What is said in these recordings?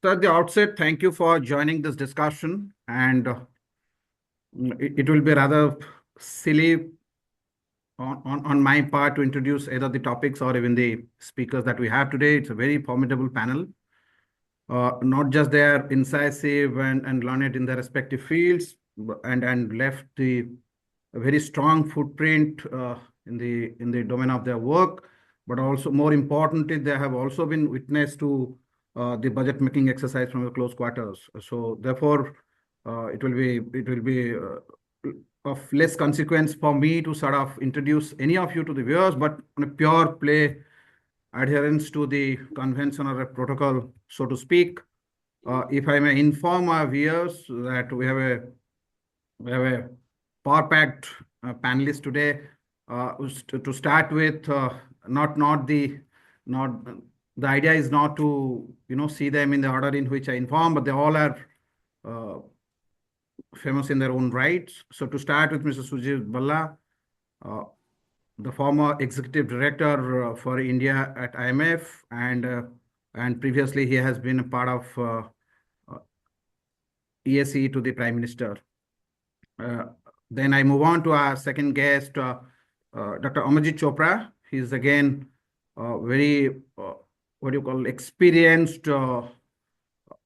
So at the outset, thank you for joining this discussion. And it will be rather silly on my part to introduce either the topics or even the speakers that we have today. It's a very formidable panel. Not just they are incisive and learned in their respective fields, and left a very strong footprint in the domain of their work, but also more importantly, they have also been witness to the budget making exercise from the close quarters. So therefore, it will be of less consequence for me to sort of introduce any of you to the viewers, but on a pure play adherence to the convention or a protocol, so to speak. If I may inform our viewers that we have a power-packed panelist today. To start with, not the idea is not to see them in the order in which I inform, but they all are famous in their own rights. So to start with, Mr. Surjit Bhalla, the former executive director for India at IMF, and previously he has been a part of EAC to the Prime Minister. Then I move on to our second guest, Dr. Amarjit Chopra. He's again very experienced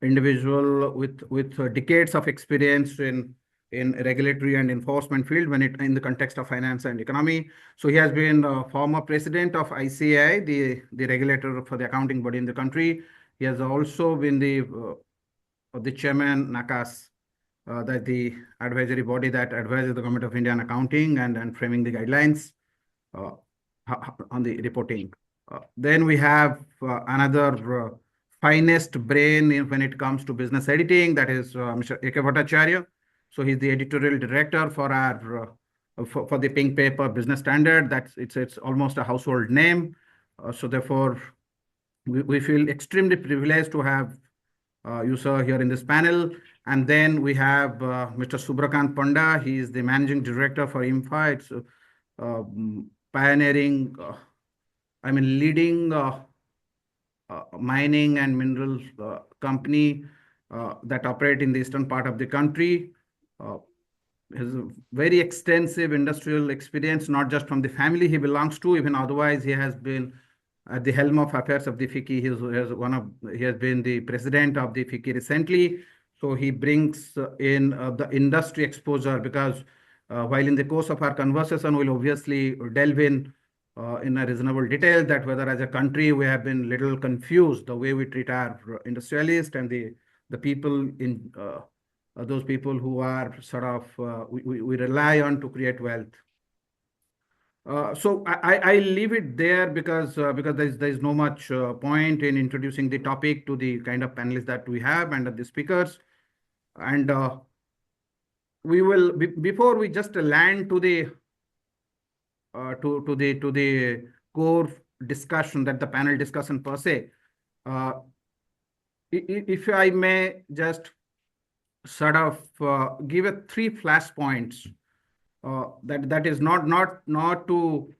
individual with decades of experience in regulatory and enforcement field in the context of finance and economy. So he has been former president of ICAI, the regulator for the accounting body in the country. He has also been the chairman NACAS, that the advisory body that advises the government of India on accounting and framing the guidelines on the reporting. Then we have another finest brain when it comes to business editing, that is Mr. A.K. Bhattacharya. So he's the editorial director for our for the pink paper Business Standard. It's almost a household name. So therefore, we feel extremely privileged to have you, sir, here in this panel. And then we have Mr. Subhrakant Panda. He is the managing director for IMFA. It's pioneering, leading mining and mineral company that operate in the eastern part of the country. Has a very extensive industrial experience, not just from the family he belongs to, even otherwise he has been at the helm of affairs of the FICCI. He has been the president of the FICCI recently. So he brings in the industry exposure, because while in the course of our conversation, we'll obviously delve in a reasonable detail that whether as a country we have been little confused the way we treat our industrialists and the people in those people who are sort of we rely on to create wealth. So I leave it there because there's no much point in introducing the topic to the kind of panelists that we have and the speakers. And we will before we just land to the core discussion, that the panel discussion per se. If I may just sort of give a 3 flash points. That is not to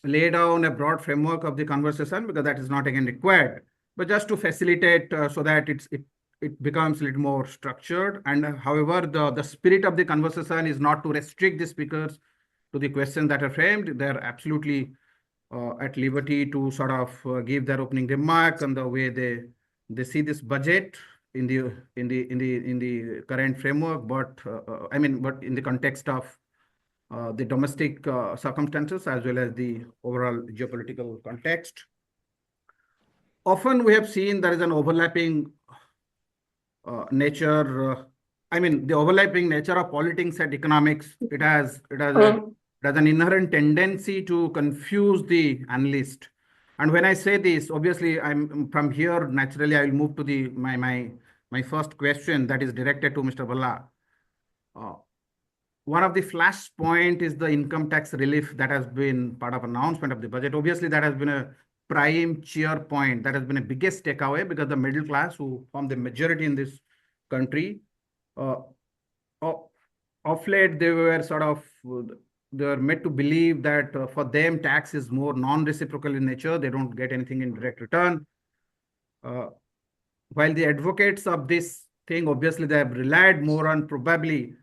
lay down a broad framework of the conversation, because that is not again required, but just to facilitate so that it becomes a little more structured. And however, the spirit of the conversation is not to restrict the speakers to the questions that are framed. They're absolutely at liberty to sort of give their opening remark on the way they see this budget in the current framework, but but in the context of the domestic circumstances as well as the overall geopolitical context. Often we have seen there is an overlapping nature. The overlapping nature of politics and economics. It has an inherent tendency to confuse the analyst. And when I say this, obviously, I'm from here. Naturally, I will move to my first question that is directed to Mr. Bhalla. One of the flash point is the income tax relief that has been part of announcement of the budget. Obviously, that has been a prime cheer point. That has been a biggest takeaway, because the middle class, who form the majority in this country, of late they were sort of they are made to believe that for them tax is more non-reciprocal in nature. They don't get anything in direct return. while the advocates of this thing, obviously they have relied more on probably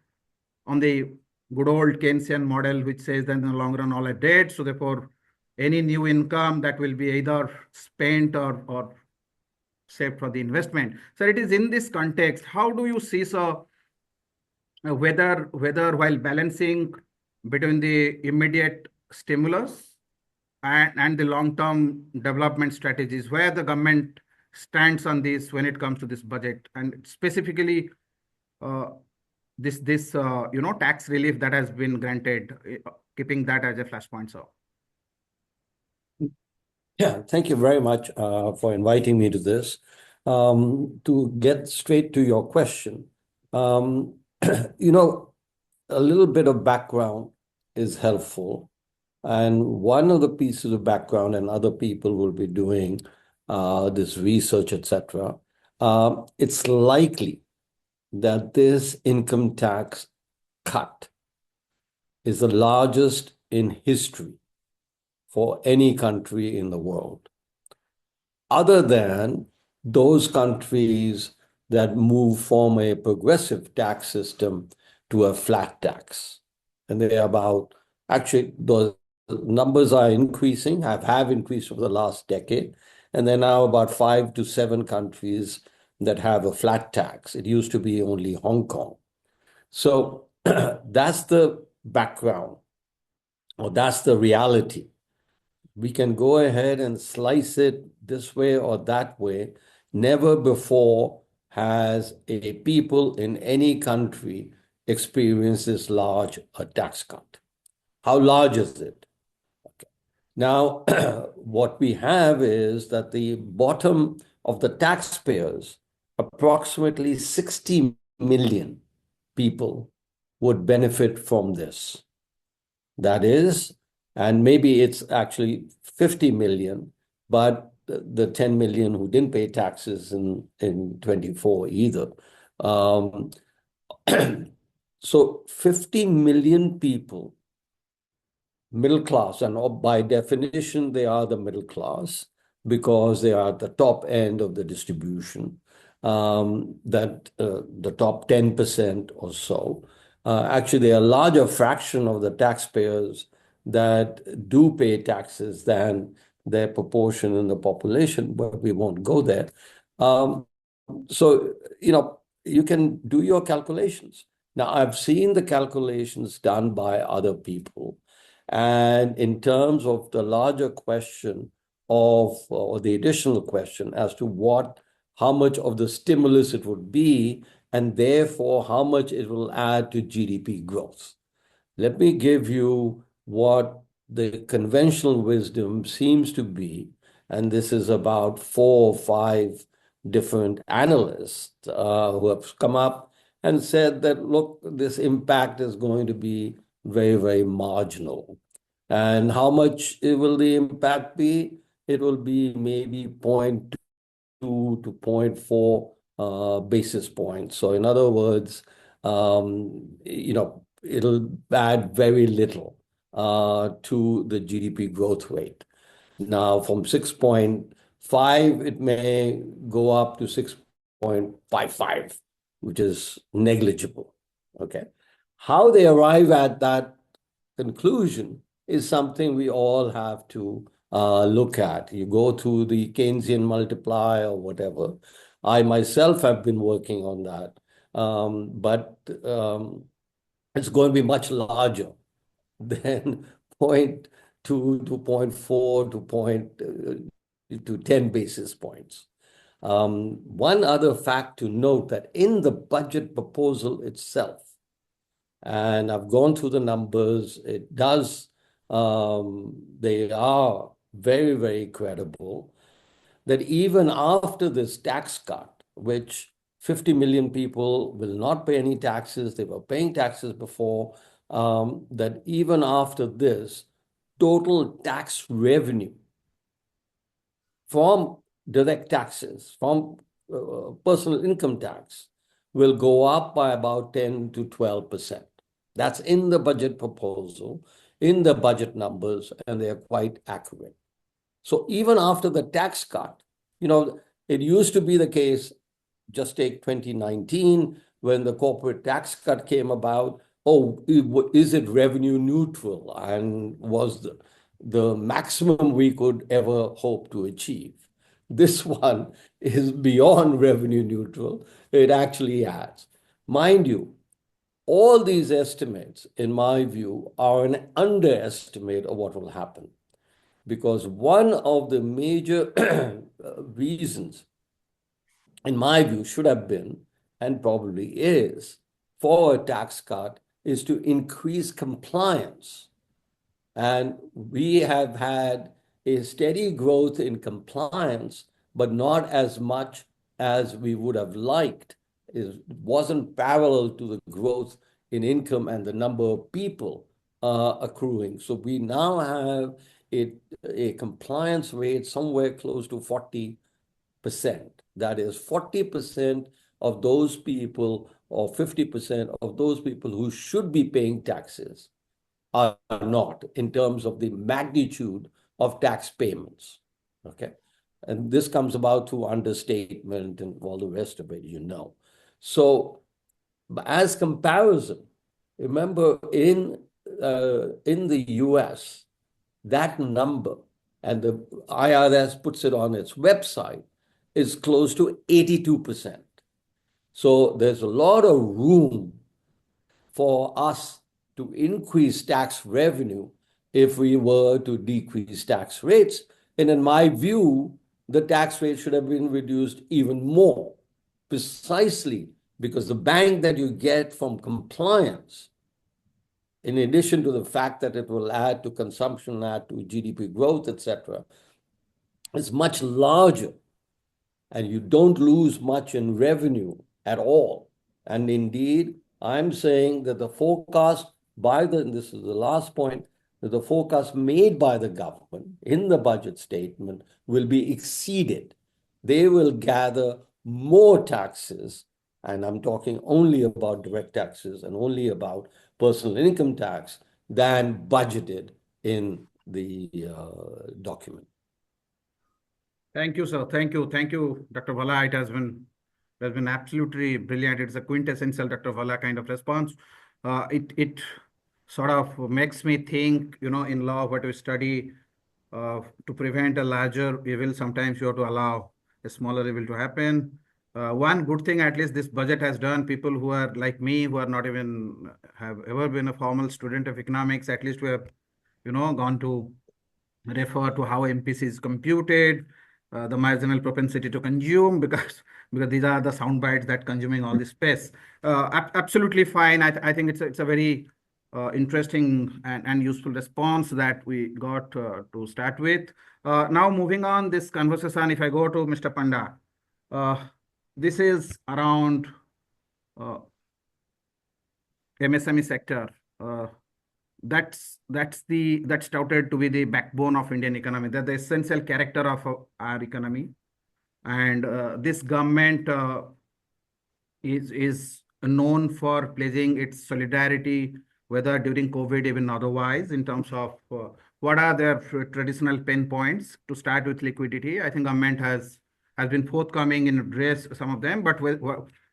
on the good old Keynesian model, which says that in the long run, all are dead. So therefore, any new income that will be either spent or saved for the investment. So it is in this context, how do you see whether while balancing between the immediate stimulus and the long-term development strategies, where the government stands on this when it comes to this budget, and specifically uh, this tax relief that has been granted, keeping that as a flashpoint. So Yeah, thank you very much for inviting me to this. To get straight to your question, you know, a little bit of background is helpful. And one of the pieces of background, and other people will be doing this research, etc. It's likely that this income tax cut is the largest in history for any country in the world, other than those countries that move from a progressive tax system to a flat tax. And they're about, actually, those numbers are increasing, have increased over the last decade. And there are now about 5 to 7 countries that have a flat tax. It used to be only Hong Kong. So that's the background, or that's the reality. We can go ahead and slice it this way or that way. Never before has a people in any country experienced this large a tax cut. How large is it? Okay. Now, what we have is that the bottom of the taxpayers, approximately 60 million people would benefit from this. That is, and maybe it's actually 50 million, but the 10 million who didn't pay taxes in 24 either. So 50 million people, middle class, and by definition, they are the middle class because they are at the top end of the distribution, that the top 10% or so. Actually, they are a larger fraction of the taxpayers that do pay taxes than their proportion in the population, but we won't go there. So, you can do your calculations. Now, I've seen the calculations done by other people. And in terms of the larger question or the additional question as to how much of the stimulus it would be, and therefore how much it will add to GDP growth. Let me give you what the conventional wisdom seems to be, and this is about 4 or 5 different analysts who have come up and said that, look, this impact is going to be very, very marginal. And how much will the impact be? It will be maybe 0.2 to 0.4 basis points. So in other words, it'll add very little to the GDP growth rate. Now, from 6.5, it may go up to 6.55, which is negligible. Okay. How they arrive at that conclusion is something we all have to look at. You go to the Keynesian multiplier or whatever. I myself have been working on that, but it's going to be much larger than 0.2 to 0.4 to 10 basis points. One other fact to note that in the budget proposal itself, and I've gone through the numbers, they are very, very credible, that even after this tax cut, which 50 million people will not pay any taxes, they were paying taxes before, that even after this, total tax revenue from direct taxes, from personal income tax, will go up by about 10 to 12%. That's in the budget proposal, in the budget numbers, and they are quite accurate. So even after the tax cut, it used to be the case just take 2019 when the corporate tax cut came about. Oh, is it revenue neutral? And was the maximum we could ever hope to achieve? This one is beyond revenue neutral. It actually adds. Mind you, all these estimates, in my view, are an underestimate of what will happen. Because one of the major reasons, in my view, should have been, and probably is, for a tax cut is to increase compliance. And we have had a steady growth in compliance, but not as much as we would have liked. It wasn't parallel to the growth in income and the number of people accruing. So we now have a compliance rate somewhere close to 40%. That is 40% of those people or 50% of those people who should be paying taxes are not in terms of the magnitude of tax payments. Okay. And this comes about through understatement and all the rest of it, you know. So as comparison, remember in the US, that number, and the IRS puts it on its website, is close to 82%. So there's a lot of room for us to increase tax revenue if we were to decrease tax rates. And in my view, the tax rate should have been reduced even more, precisely because the bang that you get from compliance, in addition to the fact that it will add to consumption, add to GDP growth, etc., is much larger, and you don't lose much in revenue at all. And indeed, I'm saying that the forecast and this is the last point, that the forecast made by the government in the budget statement will be exceeded. They will gather more taxes, and I'm talking only about direct taxes and only about personal income tax, than budgeted in the document. Thank you, sir. Thank you. Thank you, Dr. Bhalla. It has been absolutely brilliant. It's a quintessential Dr. Bhalla kind of response. It sort of makes me think, in law, what we study, to prevent a larger evil, sometimes you have to allow a smaller evil to happen. One good thing, at least this budget has done, people who are like me, who are not even have ever been a formal student of economics, at least we have, gone to refer to how MPC is computed, the marginal propensity to consume, because these are the sound bites that consuming all this space. Absolutely fine. I think it's a very interesting and useful response that we got to start with. Now moving on this conversation, if I go to Mr. Panda, this is around MSME sector. That's touted to be the backbone of Indian economy. That's the essential character of our economy, and this government is known for pledging its solidarity, whether during COVID, even otherwise, in terms of what are their traditional pain points. To start with liquidity, I think government has been forthcoming in address some of them, but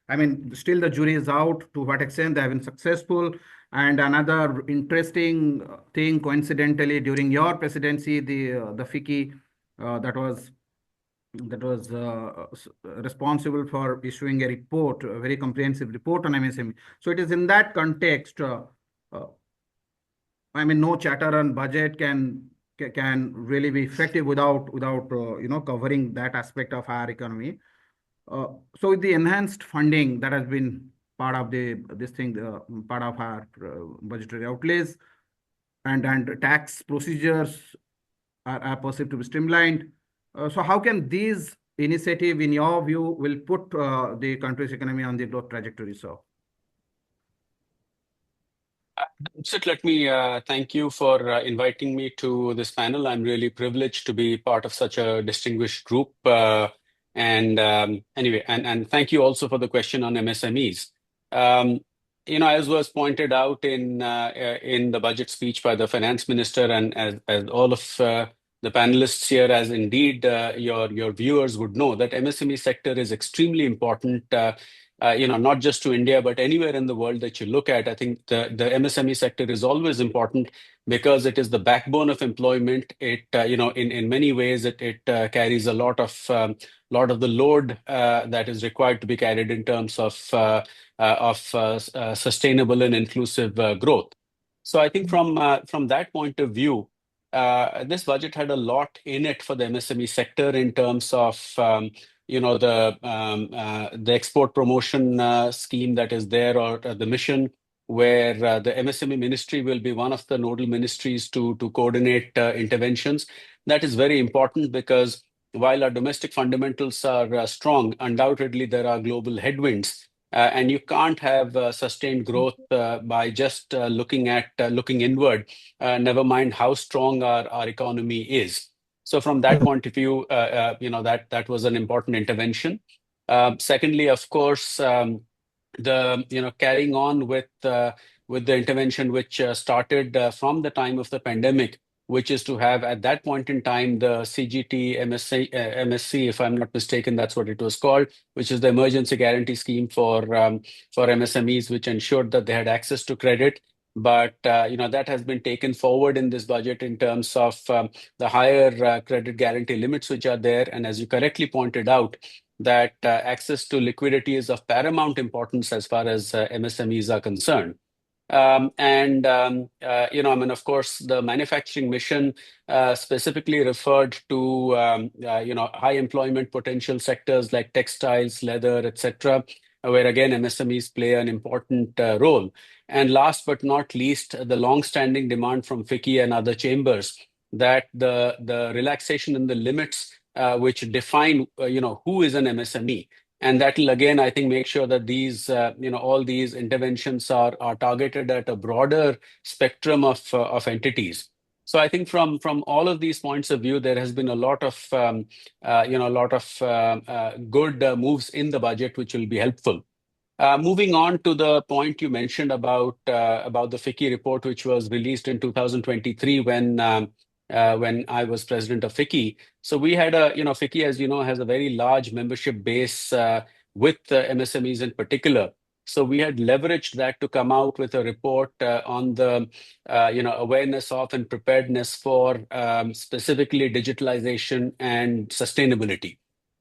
I mean, still the jury is out to what extent they have been successful. And another interesting thing, coincidentally, during your presidency, the FICCI that was responsible for issuing a report, a very comprehensive report on MSME. So it is in that context, I mean, no chatter on budget can really be effective without covering that aspect of our economy. So with the enhanced funding that has been part of part of our budgetary outlays, and tax procedures are perceived to be streamlined. So how can these initiative, in your view, will put the country's economy on the growth trajectory, sir? Sid, let me thank you for inviting me to this panel. I'm really privileged to be part of such a distinguished group. Anyway, thank you also for the question on MSMEs. As was pointed out in the budget speech by the finance minister, and as all of the the panelists here, as indeed your viewers would know, that MSME sector is extremely important, not just to India, but anywhere in the world that you look at. I think the MSME sector is always important because it is the backbone of employment. It, in many ways, it carries a lot of the load that is required to be carried in terms of sustainable and inclusive growth. So I think from that point of view, this budget had a lot in it for the MSME sector in terms of the export promotion scheme that is there, or the mission, where the MSME ministry will be one of the nodal ministries to coordinate interventions. That is very important because while our domestic fundamentals are strong, undoubtedly there are global headwinds. And you can't have sustained growth by just looking inward, never mind how strong our economy is. So from that point of view, that was an important intervention. Secondly, of course, carrying on with the intervention which started from the time of the pandemic, which is to have at that point in time the CGT MSC, if I'm not mistaken, that's what it was called, which is the emergency guarantee scheme for MSMEs, which ensured that they had access to credit. But that has been taken forward in this budget in terms of the higher credit guarantee limits which are there. And as you correctly pointed out, that access to liquidity is of paramount importance as far as MSMEs are concerned. Of course, the manufacturing mission specifically referred to, high employment potential sectors like textiles, leather, etc., where again MSMEs play an important role. And last but not least, the long-standing demand from FICCI and other chambers that the relaxation in the limits which define, who is an MSME. And that will again, I think, make sure that these, all these interventions are targeted at a broader spectrum of entities. So I think from all of these points of view, there has been a lot of, good moves in the budget, which will be helpful. Moving on to the point you mentioned about the FICCI report, which was released in 2023 when I was president of FICCI. So we had FICCI, as you know, has a very large membership base with MSMEs in particular. So we had leveraged that to come out with a report on the awareness of and preparedness for specifically digitalization and sustainability.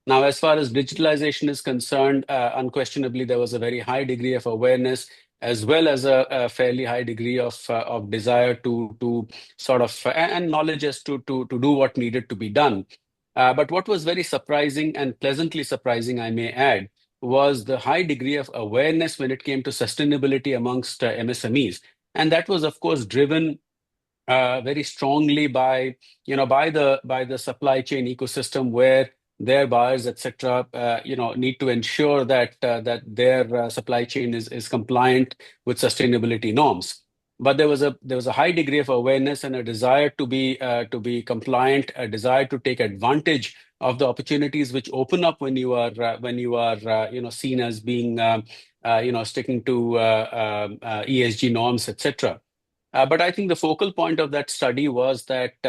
Now, as far as digitalization is concerned, unquestionably, there was a very high degree of awareness, as well as a fairly high degree of desire to sort of, and knowledge as to do what needed to be done. But what was very surprising, and pleasantly surprising, I may add, was the high degree of awareness when it came to sustainability amongst MSMEs. And that was, of course, driven very strongly by the supply chain ecosystem, where their buyers, etc., need to ensure that their supply chain is compliant with sustainability norms. But there was a high degree of awareness and a desire to be compliant, a desire to take advantage of the opportunities which open up when you are seen as being sticking to ESG norms, etc. But I think the focal point of that study was that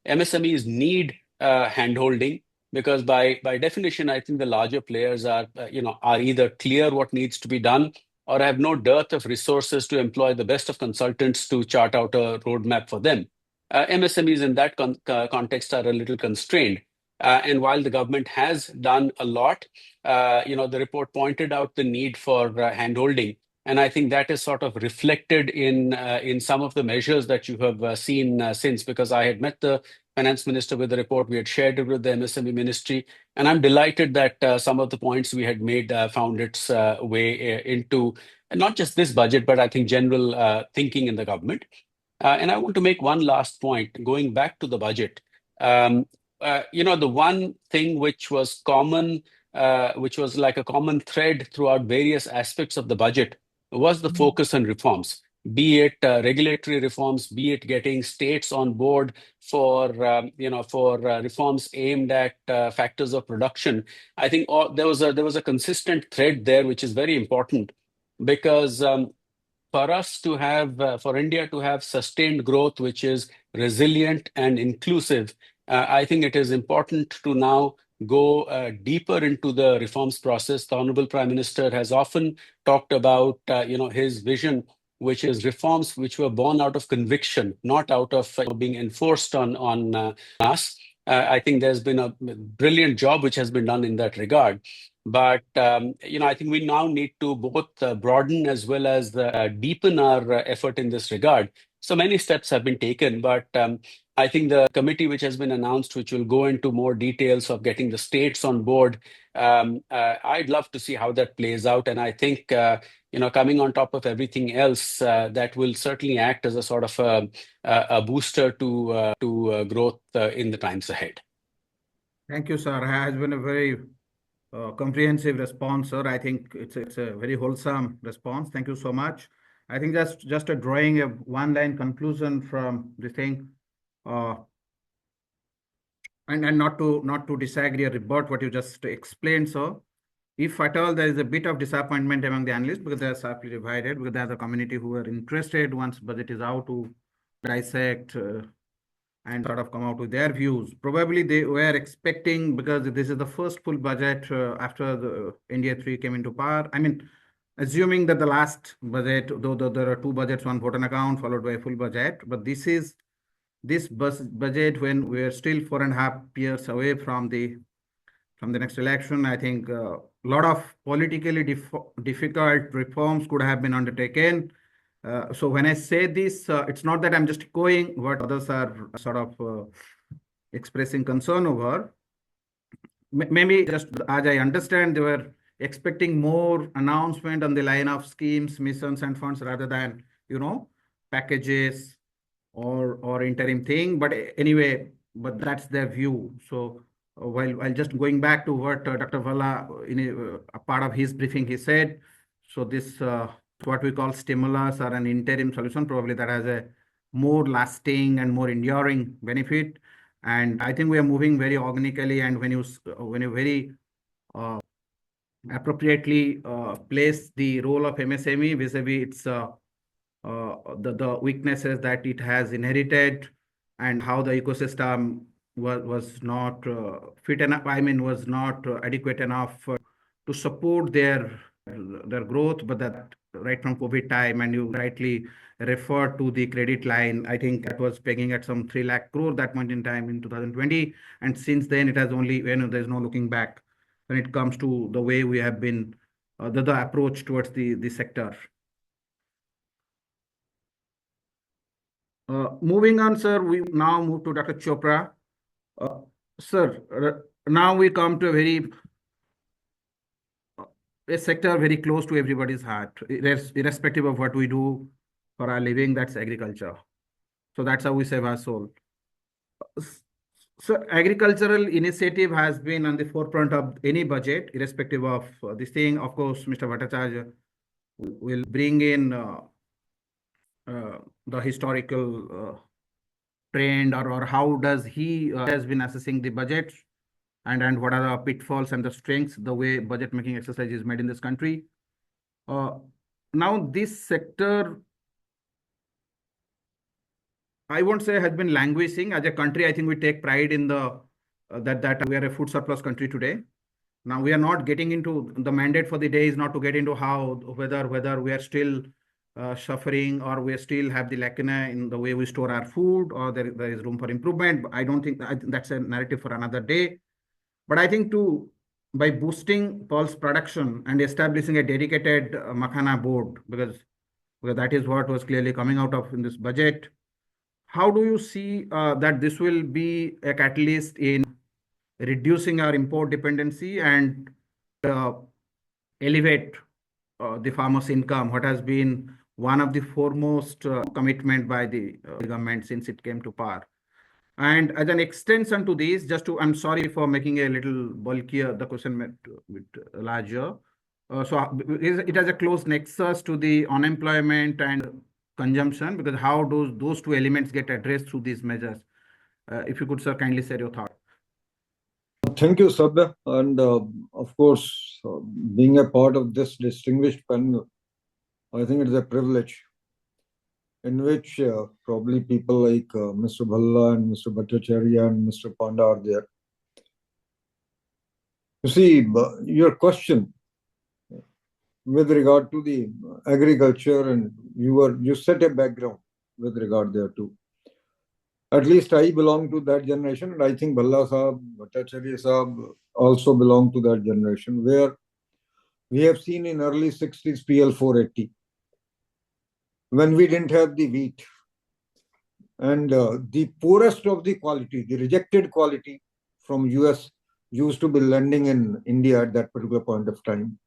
MSMEs need handholding, because by definition, I think the larger players are either clear what needs to be done, or have no dearth of resources to employ the best of consultants to chart out a roadmap for them. MSMEs in that context are a little constrained. And while the government has done a lot, the report pointed out the need for handholding. And I think that is sort of reflected in some of the measures that you have seen since, because I had met the finance minister with the report. We had shared it with the MSME ministry. And I'm delighted that some of the points we had made found its way into not just this budget, but I think general thinking in the government. And I want to make one last point, going back to the budget. The one thing which was common, which was like a common thread throughout various aspects of the budget, was the focus on reforms, be it regulatory reforms, be it getting states on board for reforms aimed at factors of production. I think there was a consistent thread there, which is very important, because for us to have, for India to have sustained growth, which is resilient and inclusive, I think it is important to now go deeper into the reforms process. The Honorable Prime Minister has often talked about, his vision, which is reforms which were born out of conviction, not out of being enforced on us. I think there's been a brilliant job which has been done in that regard. But I think we now need to both broaden as well as deepen our effort in this regard. So many steps have been taken, but I think the committee which has been announced, which will go into more details of getting the states on board, I'd love to see how that plays out. And I think, coming on top of everything else, that will certainly act as a sort of a booster to growth in the times ahead. Thank you, sir. It has been a very comprehensive response, sir. I think it's a very wholesome response. Thank you so much. I think just a drawing a one-line conclusion from the thing, and not to disagree or rebut what you just explained, sir. If at all there is a bit of disappointment among the analysts because they are sharply divided, because there's a community who are interested once budget is out to dissect and sort of come out with their views. Probably they were expecting, because this is the first full budget after the India 3 came into power. I mean, assuming that the last budget, though there are two budgets, one vote on account followed by a full budget, but this budget when we are still 4.5 years away from the next election, I think a lot of politically difficult reforms could have been undertaken. So when I say this, it's not that I'm just echoing what others are sort of expressing concern over. Maybe just as I understand, they were expecting more announcement on the line of schemes, missions, and funds rather than packages or interim thing. But anyway, but that's their view. So while just going back to what Dr. Bhalla in a part of his briefing he said, so this what we call stimulus or an interim solution, probably that has a more lasting and more enduring benefit. And I think we are moving very organically, and when you very appropriately place the role of MSME vis-a-vis its the weaknesses that it has inherited, and how the ecosystem was not fit enough. I mean, was not adequate enough to support their growth, but that right from COVID time, and you rightly refer to the credit line. I think that was pegging at some 3 lakh crore that point in time in 2020, and since then it has only there's no looking back when it comes to the way we have been the approach towards the sector. Moving on, sir, we now move to Dr. Chopra. Sir, now we come to a sector very close to everybody's heart, irrespective of what we do for our living, that's agriculture. So that's how we save our soul. So agricultural initiative has been on the forefront of any budget, irrespective of this thing. Of course, Mr. Bhattacharya will bring in the historical trend, or how does he has been assessing the budget, and what are the pitfalls and the strengths, the way budget making exercise is made in this country. Now this sector, I won't say has been languishing. As a country, I think we take pride in the that we are a food surplus country today. Now we are not getting into the mandate for the day is not to get into whether we are still suffering, or we still have the lacuna in the way we store our food, or there is room for improvement. I don't think that's a narrative for another day. But I think by boosting pulse production and establishing a dedicated Makhana board, because that is what was clearly coming out of in this budget. How do you see that this will be a catalyst in reducing our import dependency and elevate the farmers' income, what has been one of the foremost commitment by the government since it came to power? And as an extension to this, I'm sorry for making a little bulkier, the question a bit larger. So it has a close nexus to the unemployment and consumption, because how do those two elements get addressed through these measures? If you could, sir, kindly share your thought. Thank you, Sabya. And of course, being a part of this distinguished panel, I think it is a privilege in which probably people like Mr. Bhalla and Mr. Bhattacharya and Mr. Panda are there. You see, your question with regard to the agriculture, and you set a background with regard thereto. At least I belong to that generation, and I think Bhalla Sahab, Bhattacharya Sahab also belong to that generation, where we have seen in early 60s PL 480, when we didn't have the wheat, and the poorest of the quality, the rejected quality from US used to be landing in India at that particular point of time.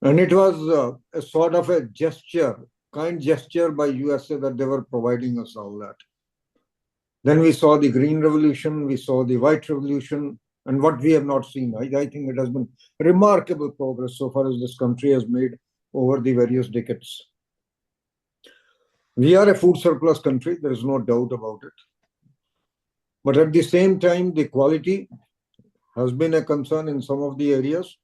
And it was a sort of a gesture, kind gesture by USA that they were providing us all that. Then we saw the Green Revolution, we saw the White Revolution, and what we have not seen. I think it has been remarkable progress so far as this country has made over the various decades. We are a food surplus country, there is no doubt about it. But at the same time, the quality has been a concern in some of the areas.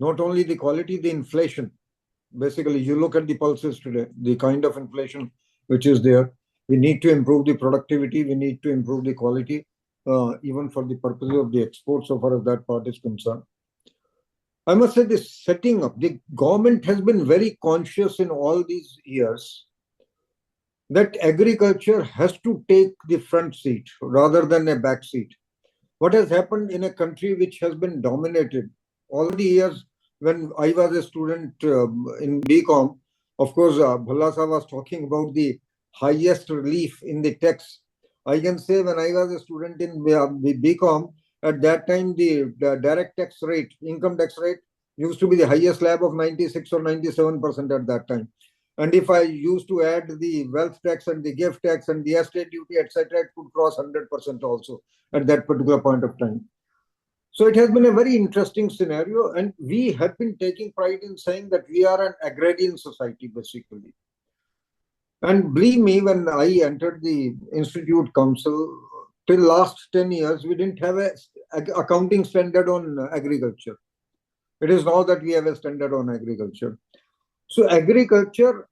Not only the quality, the inflation. Basically, you look at the pulses today, the kind of inflation which is there. We need to improve the productivity, we need to improve the quality, even for the purposes of the export, so far as that part is concerned. I must say this setting up, the government has been very conscious in all these years that agriculture has to take the front seat rather than a back seat. What has happened in a country which has been dominated all the years when I was a student in BCom, of course, Bhalla Sahab was talking about the highest relief in the tax. I can say when I was a student in BCom, at that time, the direct tax rate, income tax rate, used to be the highest slab of 96 or 97% at that time. And if I used to add the wealth tax and the gift tax and the estate duty, etc., it could cross 100% also at that particular point of time. So it has been a very interesting scenario, and we have been taking pride in saying that we are an agrarian society, basically. And believe me, when I entered the Institute Council, till last 10 years, we didn't have a accounting standard on agriculture. It is now that we have a standard on agriculture. So agriculture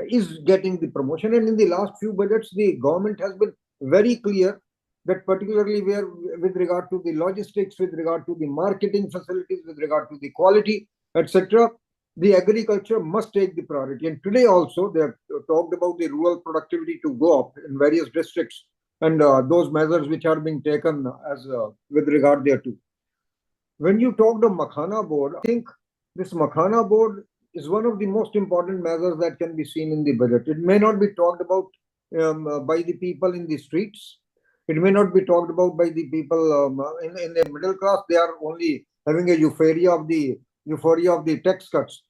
is getting the promotion, and in the last few budgets, the government has been very clear that particularly where with regard to the logistics, with regard to the marketing facilities, with regard to the quality, etc., the agriculture must take the priority. And today also, they have talked about the rural productivity to go up in various districts, and those measures which are being taken as with regard thereto. When you talk the Makhana board, I think this Makhana board is one of the most important measures that can be seen in the budget. It may not be talked about by the people in the streets. It may not be talked about by the people in the middle class. They are only having a euphoria of the tax cuts.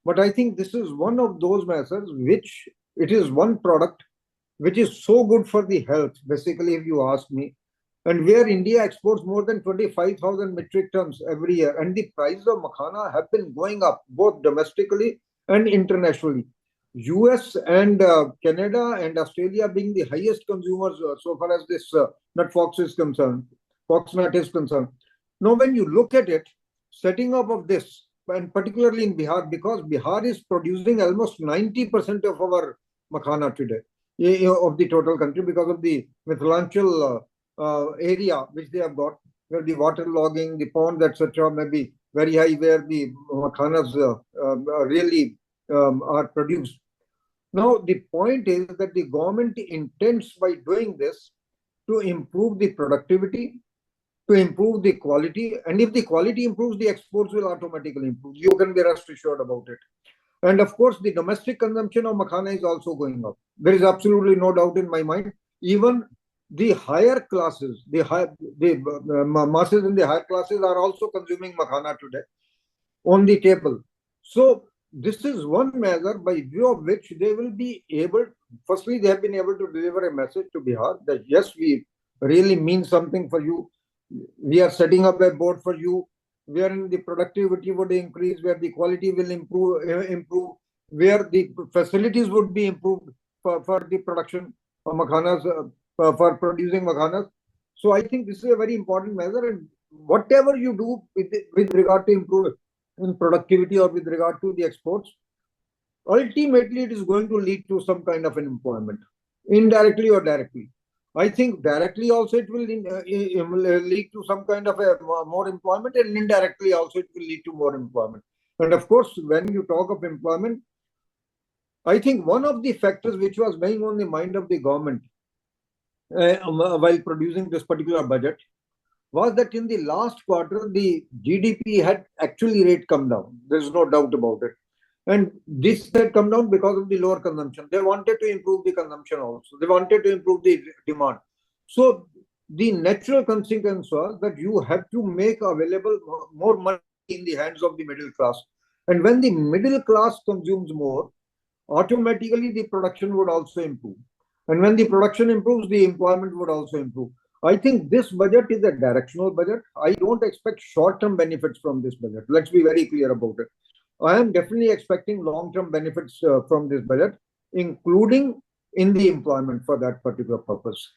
But I think this is one of those measures which it is one product which is so good for the health, basically, if you ask me, and where India exports more than 25,000 metric tons every year, and the price of makhana have been going up both domestically and internationally. US and Canada and Australia being the highest consumers so far as this fox nut is concerned. Now, when you look at it, setting up of this, and particularly in Bihar, because Bihar is producing almost 90% of our makhana today, of the total country, because of the Mithilanchal area which they have got, where the water logging, the ponds, etc., may be very high, where the makhanas really are produced. Now, the point is that the government intends by doing this to improve the productivity, to improve the quality, and if the quality improves, the exports will automatically improve. You can be rest assured about it. And of course, the domestic consumption of makhana is also going up. There is absolutely no doubt in my mind. Even the higher classes, the masses in the higher classes are also consuming makhana today on the table. So this is one measure by view of which they will be able, firstly, they have been able to deliver a message to Bihar that yes, we really mean something for you. We are setting up a board for you, wherein the productivity would increase, where the quality will improve, where the facilities would be improved for the production of makhanas, for producing makhanas. So I think this is a very important measure, and whatever you do with regard to improve in productivity or with regard to the exports, ultimately it is going to lead to some kind of an employment, indirectly or directly. I think directly also it will lead to some kind of a more employment, and indirectly also it will lead to more employment. And of course, when you talk of employment, I think one of the factors which was weighing on the mind of the government while producing this particular budget was that in the last quarter, the GDP had actually rate come down. There's no doubt about it. And this had come down because of the lower consumption. They wanted to improve the consumption also. They wanted to improve the demand. So the natural consequence was that you have to make available more money in the hands of the middle class. And when the middle class consumes more, automatically the production would also improve. And when the production improves, the employment would also improve. I think this budget is a directional budget. I don't expect short-term benefits from this budget. Let's be very clear about it. I am definitely expecting long-term benefits from this budget, including in the employment for that particular purpose.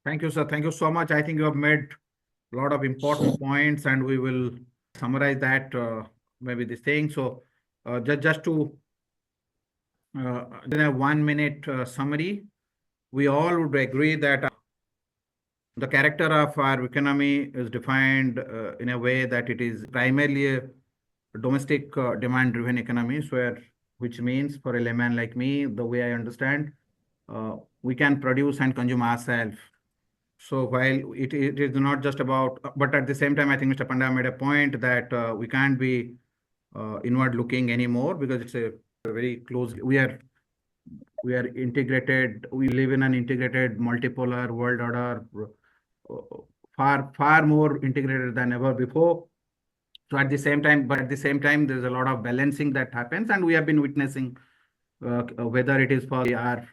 Thank you, sir. Thank you so much. I think you have made a lot of important points, and we will summarize that maybe this thing. So just to then a 1 minute summary, we all would agree that the character of our economy is defined in a way that it is primarily a domestic demand-driven economy, which means for a layman like me, the way I understand, we can produce and consume ourselves. So while it is not just about, but at the same time, I think Mr. Panda made a point that we can't be inward-looking anymore, because it's a very close. We are integrated. We live in an integrated multipolar world order, far more integrated than ever before. So at the same time, there's a lot of balancing that happens, and we have been witnessing whether it is for our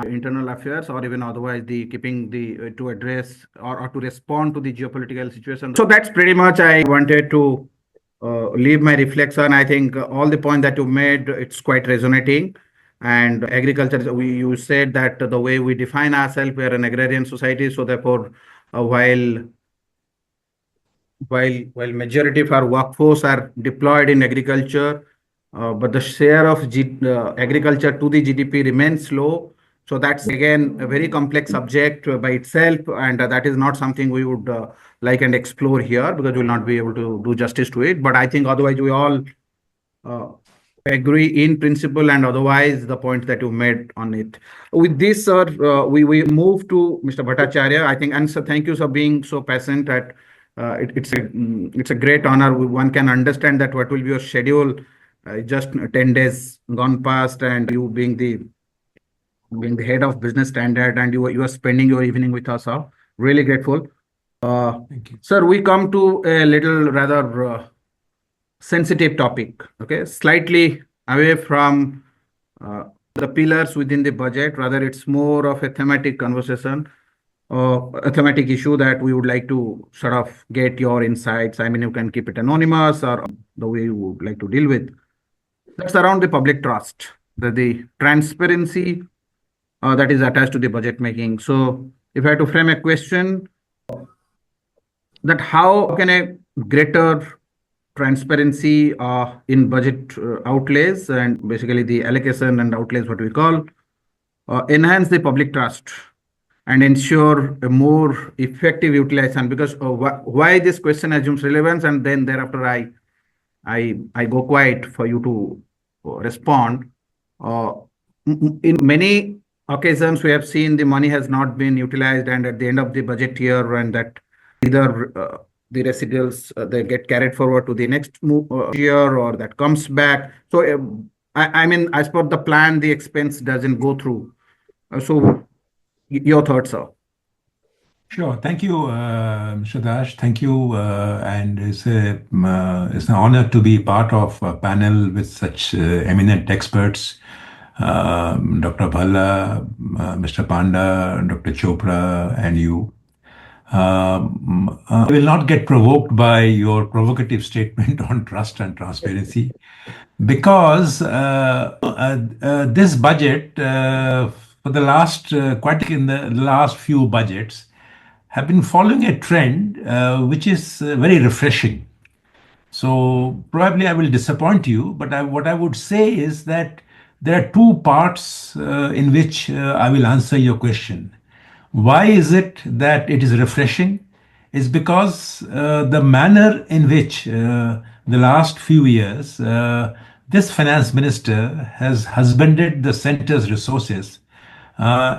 internal affairs or even otherwise to address or to respond to the geopolitical situation. So that's pretty much I wanted to leave my reflection. I think all the points that you made, it's quite resonating. And agriculture, you said that the way we define ourselves, we are an agrarian society. So therefore, while majority of our workforce are deployed in agriculture, but the share of agriculture to the GDP remains low. So that's again a very complex subject by itself, and that is not something we would like and explore here, because we will not be able to do justice to it. But I think otherwise we all agree in principle, and otherwise the point that you made on it. With this, sir, we move to Mr. Bhattacharya. I think, and sir, thank you for being so patient. It's a great honor. One can understand that what will be your schedule. Just 10 days gone past, and you being the head of business standard, and you are spending your evening with us. Really grateful. Thank you. Sir, we come to a little rather sensitive topic, okay, slightly away from the pillars within the budget. Rather, it's more of a thematic conversation, a thematic issue that we would like to sort of get your insights. I mean, you can keep it anonymous or the way you would like to deal with. That's around the public trust, the transparency that is attached to the budget making. So if I had to frame a question, that how can a greater transparency in budget outlays, and basically the allocation and outlays, what we call, enhance the public trust and ensure a more effective utilization? Because why this question assumes relevance, and then thereafter I go quiet for you to respond. In many occasions, we have seen the money has not been utilized, and at the end of the budget year, and that either the residuals they get carried forward to the next year, or that comes back. So I mean, as per the plan, the expense doesn't go through. So your thoughts, sir? Sure. Thank you, Mr. Dash. Thank you. And it's an honor to be part of a panel with such eminent experts, Dr. Bhalla, Mr. Panda, Dr. Chopra, and you. I will not get provoked by your provocative statement on trust and transparency, because this budget, for the last in the last few budgets, have been following a trend which is very refreshing. So probably I will disappoint you, but what I would say is that there are two parts in which I will answer your question. Why is it that it is refreshing? Is because the manner in which the last few years this finance minister has husbanded the center's resources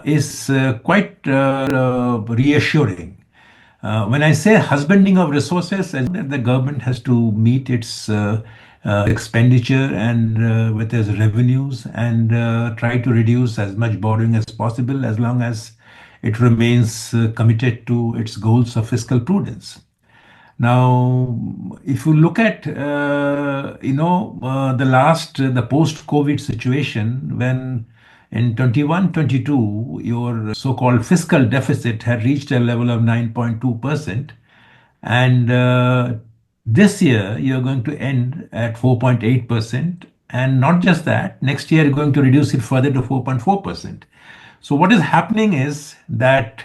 is quite reassuring. When I say husbanding of resources, I think that the government has to meet its expenditure and with its revenues and try to reduce as much borrowing as possible as long as it remains committed to its goals of fiscal prudence. Now, if you look at the post-COVID situation, when in 21-22 your so-called fiscal deficit had reached a level of 9.2%, and this year you're going to end at 4.8%, and not just that, next year you're going to reduce it further to 4.4%. So what is happening is that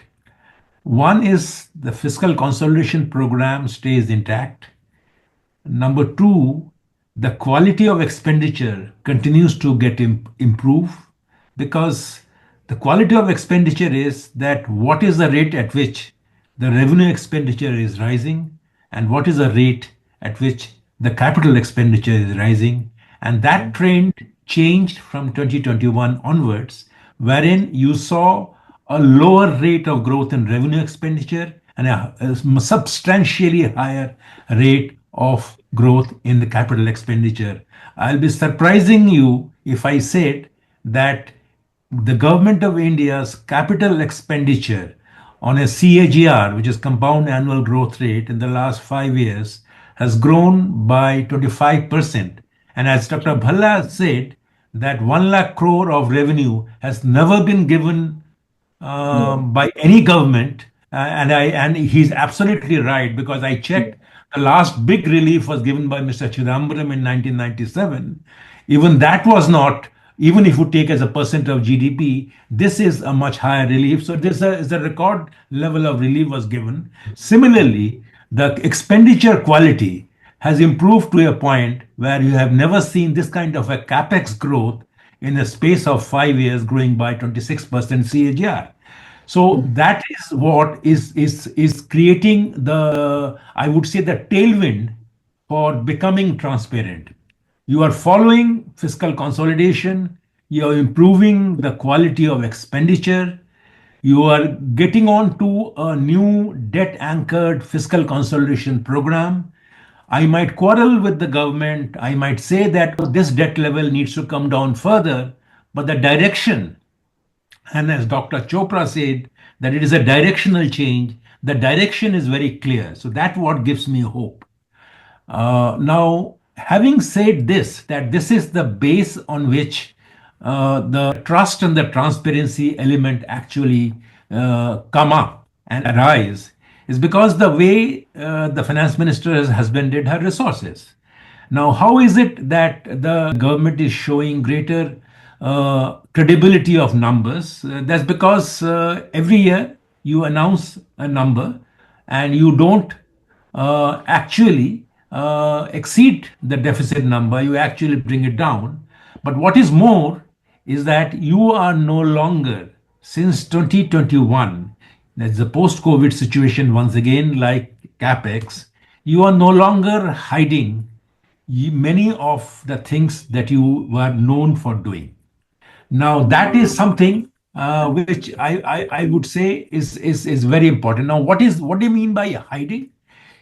one is the fiscal consolidation program stays intact. Number two, the quality of expenditure continues to get improve, because the quality of expenditure is that what is the rate at which the revenue expenditure is rising and what is the rate at which the capital expenditure is rising. And that trend changed from 2021 onwards, wherein you saw a lower rate of growth in revenue expenditure and a substantially higher rate of growth in the capital expenditure. I'll be surprising you if I said that the government of India's capital expenditure on a CAGR, which is compound annual growth rate, in the last 5 years has grown by 25%. And as Dr. Bhalla said, that 1 lakh crore of revenue has never been given by any government, and he's absolutely right, because I checked, the last big relief was given by Mr. Chidambaram in 1997. Even that was not, even if you take as a percent of GDP, this is a much higher relief. So this is a record level of relief was given. Similarly, the expenditure quality has improved to a point where you have never seen this kind of a capex growth in a space of 5 years, growing by 26% CAGR. So that is what is creating the, I would say, the tailwind for becoming transparent. You are following fiscal consolidation, you are improving the quality of expenditure, you are getting on to a new debt anchored fiscal consolidation program. I might quarrel with the government. I might say that this debt level needs to come down further, but the direction, and as Dr. Chopra said, that it is a directional change, the direction is very clear. So that's what gives me hope. Now, having said this, that this is the base on which the trust and the transparency element actually come up and arise, is because the way the finance minister has husbanded her resources. Now, how is it that the government is showing greater credibility of numbers? That's because every year you announce a number and you don't actually exceed the deficit number, you actually bring it down. But what is more is that you are no longer, since 2021, that's the post-COVID situation once again, like CapEx, you are no longer hiding many of the things that you were known for doing. Now, that is something which I would say is very important. Now, what do you mean by hiding?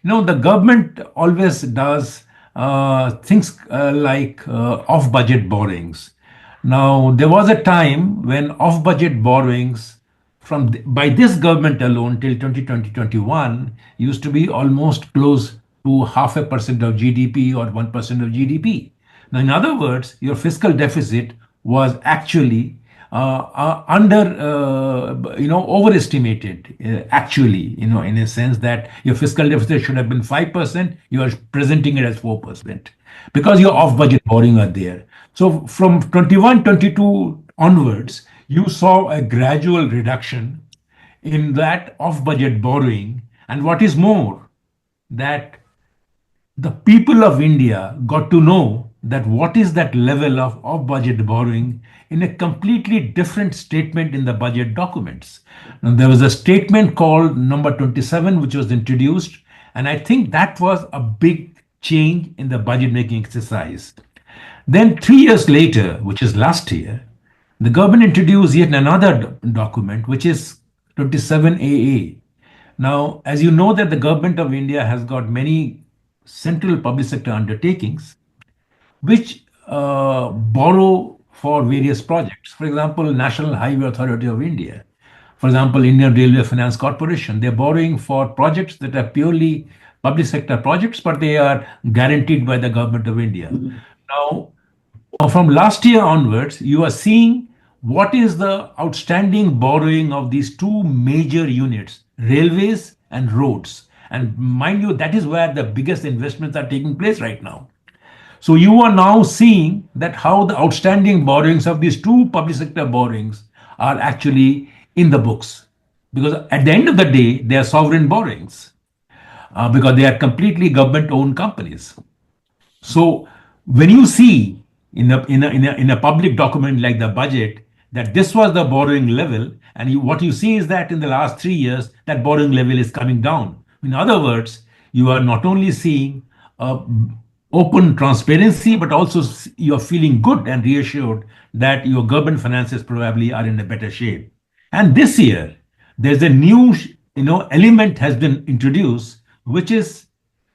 The government always does things like off-budget borrowings. Now, there was a time when off-budget borrowings by this government alone till 2020-21 used to be almost close to 0.5% of GDP or 1% of GDP. Now, in other words, your fiscal deficit was actually overestimated, actually, in a sense that your fiscal deficit should have been 5%, you are presenting it as 4% because your off-budget borrowing are there. So from 21-22 onwards, you saw a gradual reduction in that off-budget borrowing. And what is more, that the people of India got to know that what is that level of off-budget borrowing in a completely different statement in the budget documents. Now, there was a statement called number 27, which was introduced, and I think that was a big change in the budget making exercise. Then, 3 years later, which is last year, the government introduced yet another document, which is 27AA. Now, as you know, that the government of India has got many central public sector undertakings which borrow for various projects. For example, National Highway Authority of India, for example, Indian Railway Finance Corporation, they're borrowing for projects that are purely public sector projects, but they are guaranteed by the government of India. Now, from last year onwards, you are seeing what is the outstanding borrowing of these two major units, railways and roads. And mind you, that is where the biggest investments are taking place right now. So you are now seeing that how the outstanding borrowings of these two public sector borrowings are actually in the books. Because at the end of the day, they are sovereign borrowings because they are completely government-owned companies. So when you see in a public document like the budget that this was the borrowing level, and what you see is that in the last 3 years that borrowing level is coming down. In other words, you are not only seeing open transparency, but also you are feeling good and reassured that your government finances probably are in a better shape. And this year, there's a new element has been introduced, which is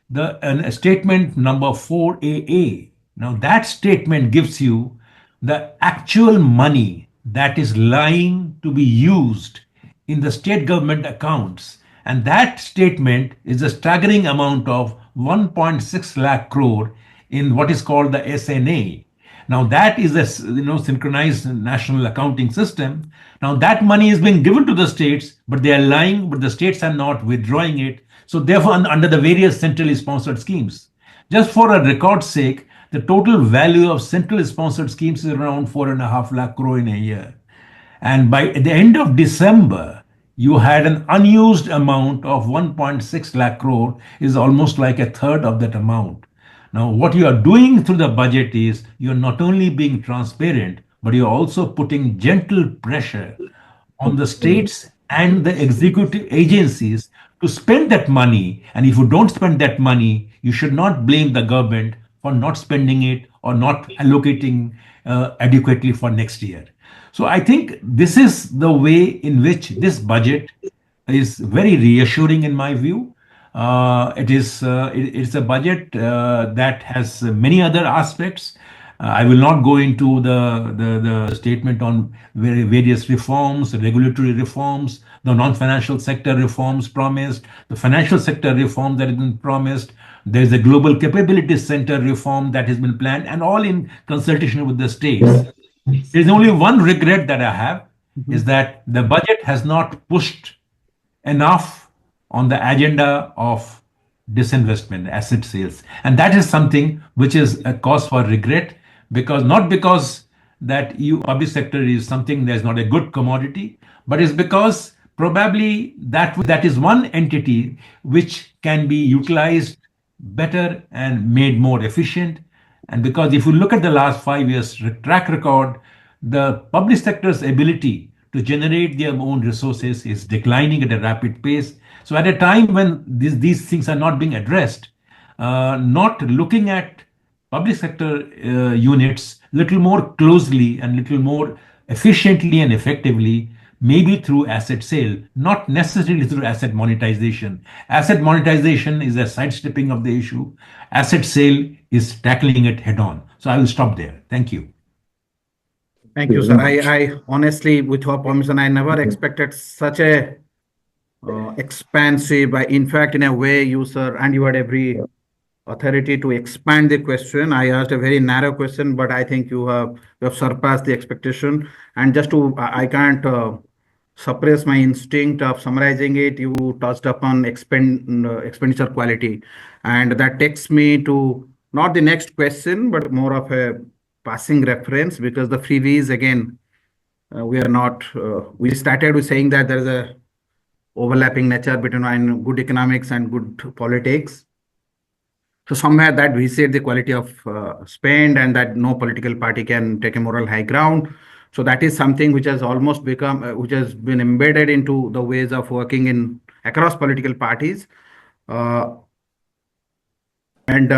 the statement number 4AA. Now, that statement gives you the actual money that is lying to be used in the state government accounts. And that statement is a staggering amount of 1.6 lakh crore in what is called the SNA. Now that is a synchronized national accounting system. Now that money is being given to the states, but they are lying, but the states are not withdrawing it. So therefore, under the various centrally sponsored schemes. Just for a record's sake, the total value of centrally sponsored schemes is around 4.5 lakh crore in a year. And by the end of December, you had an unused amount of 1.6 lakh crore, is almost like a third of that amount. Now, what you are doing through the budget is you're not only being transparent, but you're also putting gentle pressure on the states and the executive agencies to spend that money. And if you don't spend that money, you should not blame the government for not spending it or not allocating adequately for next year. So I think this is the way in which this budget is very reassuring in my view. It's a budget that has many other aspects. I will not go into the statement on various reforms, regulatory reforms, the non-financial sector reforms promised, the financial sector reform that has been promised. There's a global capability center reform that has been planned, and all in consultation with the states. There's only one regret that I have is that the budget has not pushed enough on the agenda of disinvestment, asset sales. And that is something which is a cause for regret, because not because that public sector is something that's not a good commodity, but it's because probably that is one entity which can be utilized better and made more efficient. And because if you look at the last 5 years track record, the public sector's ability to generate their own resources is declining at a rapid pace. So at a time when these things are not being addressed, not looking at public sector units little more closely and little more efficiently and effectively, maybe through asset sale, not necessarily through asset monetization. Asset monetization is a sidestepping of the issue. Asset sale is tackling it head on. So I will stop there. Thank you. Thank you, sir. I honestly, with your permission, I never expected such a expansive, in fact, in a way, you, sir, and you had every authority to expand the question. I asked a very narrow question, but I think you have surpassed the expectation. And just to, I can't suppress my instinct of summarizing it. You touched upon expenditure quality, and that takes me to not the next question, but more of a passing reference, because the freebies again, we are not. We started with saying that there is a overlapping nature between good economics and good politics. So somewhere that we said the quality of spend, and that no political party can take a moral high ground. So that is something which has almost become, which has been embedded into the ways of working in across political parties. And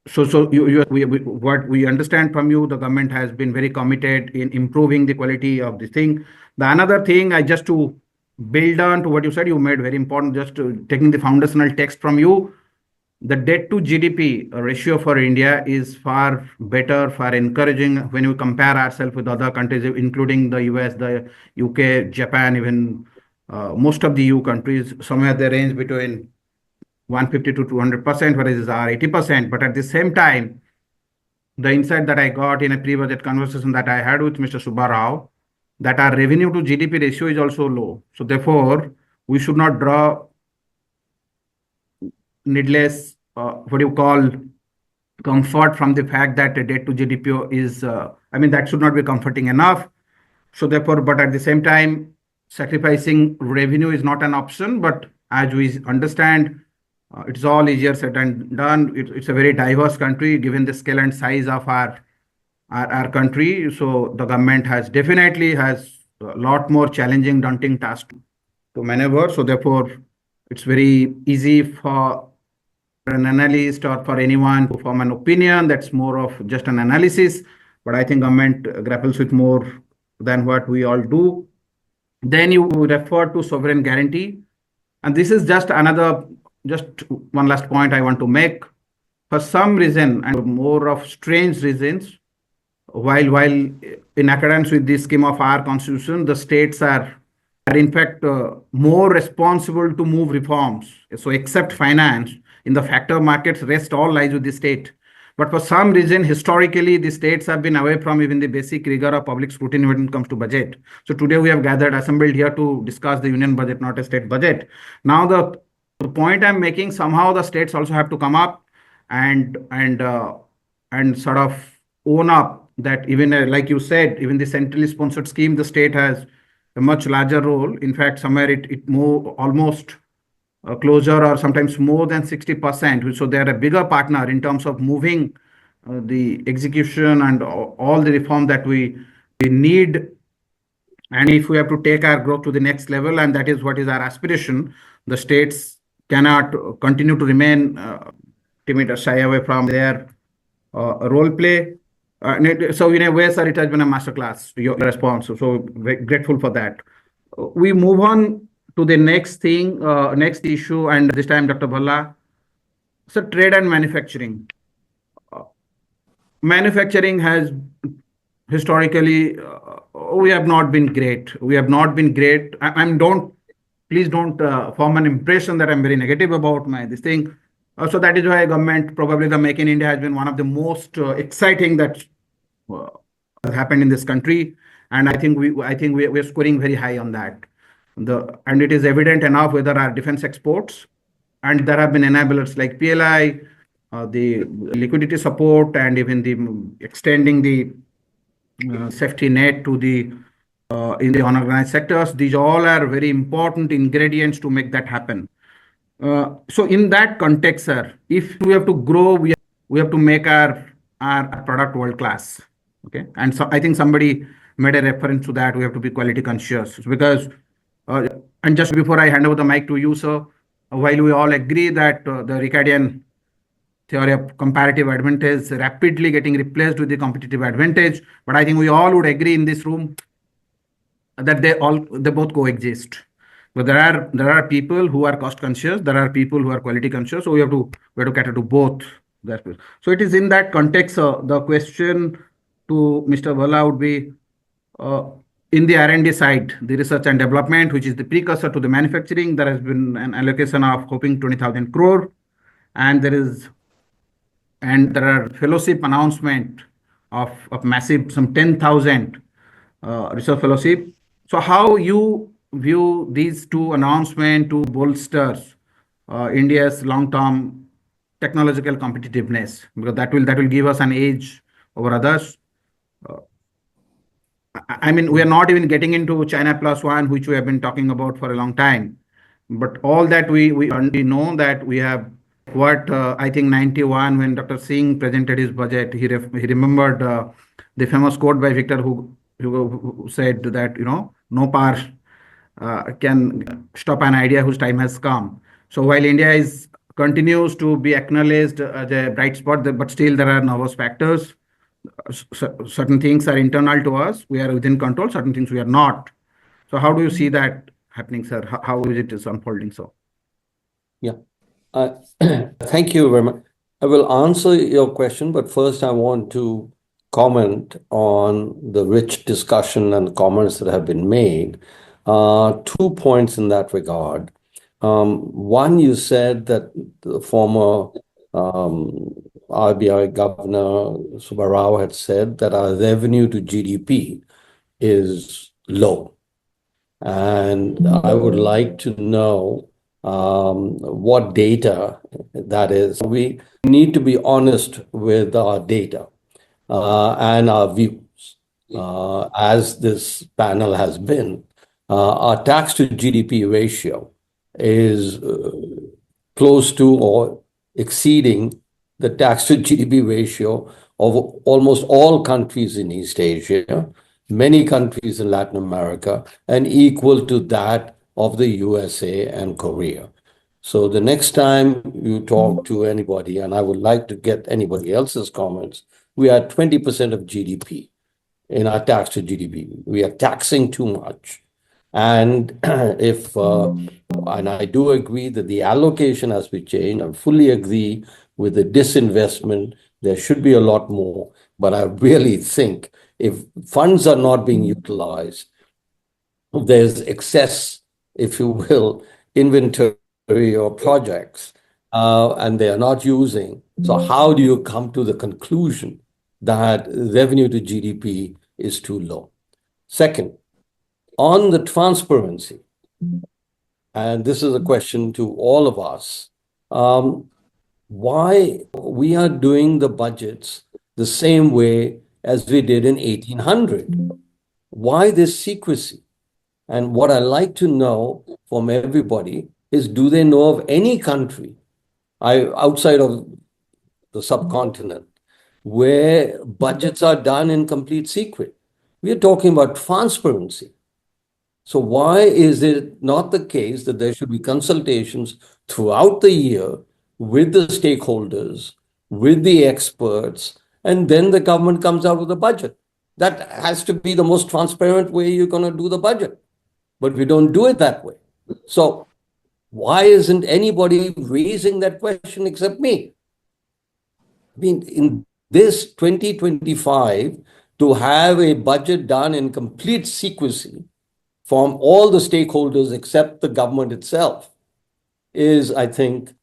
so what we understand from you, the government has been very committed in improving the quality of this thing. The another thing, I just to build on to what you said, you made very important, just taking the foundational text from you. The debt to GDP ratio for India is far better, far encouraging when you compare ourselves with other countries, including the US, the UK, Japan, even most of the EU countries. Somewhere they range between 150 to 200%, whereas are 80%. But at the same time, the insight that I got in a pre-budget conversation that I had with Mr. Subbarao, that our revenue to GDP ratio is also low. So therefore, we should not draw needless, what do you call, comfort from the fact that the debt to GDP is, that should not be comforting enough. So therefore, but at the same time, sacrificing revenue is not an option. But as we understand, it's all easier said than done. It's a very diverse country given the scale and size of our country. So the government has definitely has a lot more challenging, daunting task to maneuver. So therefore, it's very easy for an analyst or for anyone to form an opinion that's more of just an analysis. But I think government grapples with more than what we all do. Then you refer to sovereign guarantee. And this is just one last point I want to make. For some reason, and more of strange reasons, while in accordance with the scheme of our constitution, the states are in fact more responsible to move reforms. So except finance, in the factor markets, rest all lies with the state. But for some reason, historically, the states have been away from even the basic rigor of public scrutiny when it comes to budget. So today we have assembled here to discuss the union budget, not a state budget. Now the point I'm making, somehow the states also have to come up and sort of own up that even like you said, even the centrally sponsored scheme, the state has a much larger role. In fact, somewhere it more almost closer or sometimes more than 60%. So they're a bigger partner in terms of moving the execution and all the reform that we need. And if we have to take our growth to the next level, and that is what is our aspiration, the states cannot continue to remain timid or shy away from their role play. So in a way, sir, it has been a masterclass, your response. So very grateful for that. We move on to the next thing, next issue, and this time, Dr. Bhalla. So trade and manufacturing. Manufacturing has historically, we have not been great. We have not been great. Please don't form an impression that I'm very negative about this thing. So that is why government, probably the Make in India has been one of the most exciting that has happened in this country. And I think we're scoring very high on that. And it is evident enough whether our defense exports, and there have been enablers like PLI, the liquidity support, and even the extending the safety net to the in the unorganized sectors. These all are very important ingredients to make that happen. So in that context, sir, if we have to grow, we have to make our product world class. Okay, and so I think somebody made a reference to that. We have to be quality conscious because. And just before I hand over the mic to you, sir, while we all agree that the Ricardian theory of comparative advantage is rapidly getting replaced with the competitive advantage, but I think we all would agree in this room that they both coexist. But there are people who are cost conscious, there are people who are quality conscious, so we have to cater to both. So it is in that context, the question to Mr. Bhalla would be, in the R&D side, the research and development, which is the precursor to the manufacturing, there has been an allocation of hoping 20,000 crore, and there are fellowship announcement of massive some 10,000 research fellowship. So how you view these two announcements to bolster India's long-term technological competitiveness, because that will give us an edge over others. We are not even getting into China plus one, which we have been talking about for a long time. But all that we know that we have what I think 91 when Dr. Singh presented his budget, he remembered the famous quote by Victor who said that no power can stop an idea whose time has come. So while India is continues to be acknowledged as a bright spot, but still there are nervous factors. Certain things are internal to us. We are within control. Certain things we are not. So how do you see that happening, sir? How is it is unfolding so? Yeah. Thank you very much. I will answer your question, but first I want to comment on the rich discussion and comments that have been made. 2 points in that regard. One, you said that the former RBI Governor Subbarao had said that our revenue to GDP is low. And I would like to know what data that is. We need to be honest with our data and our views. As this panel has been, our tax to GDP ratio is close to or exceeding the tax to GDP ratio of almost all countries in East Asia, many countries in Latin America, and equal to that of the USA and Korea. So the next time you talk to anybody, and I would like to get anybody else's comments, we are 20% of GDP in our tax to GDP. We are taxing too much. And and I do agree that the allocation has to change. I fully agree with the disinvestment. There should be a lot more. But I really think if funds are not being utilized, there's excess, if you will, inventory or projects, and they are not using. So how do you come to the conclusion that revenue to GDP is too low? Second, on the transparency, and this is a question to all of us, why we are doing the budgets the same way as we did in 1800? Why this secrecy? And what I like to know from everybody is, do they know of any country outside of the subcontinent where budgets are done in complete secret? We are talking about transparency. So why is it not the case that there should be consultations throughout the year with the stakeholders, with the experts, and then the government comes out with a budget? That has to be the most transparent way you're going to do the budget. But we don't do it that way. So why isn't anybody raising that question except me? I mean, in this 2025, to have a budget done in complete secrecy from all the stakeholders except the government itself is, I think,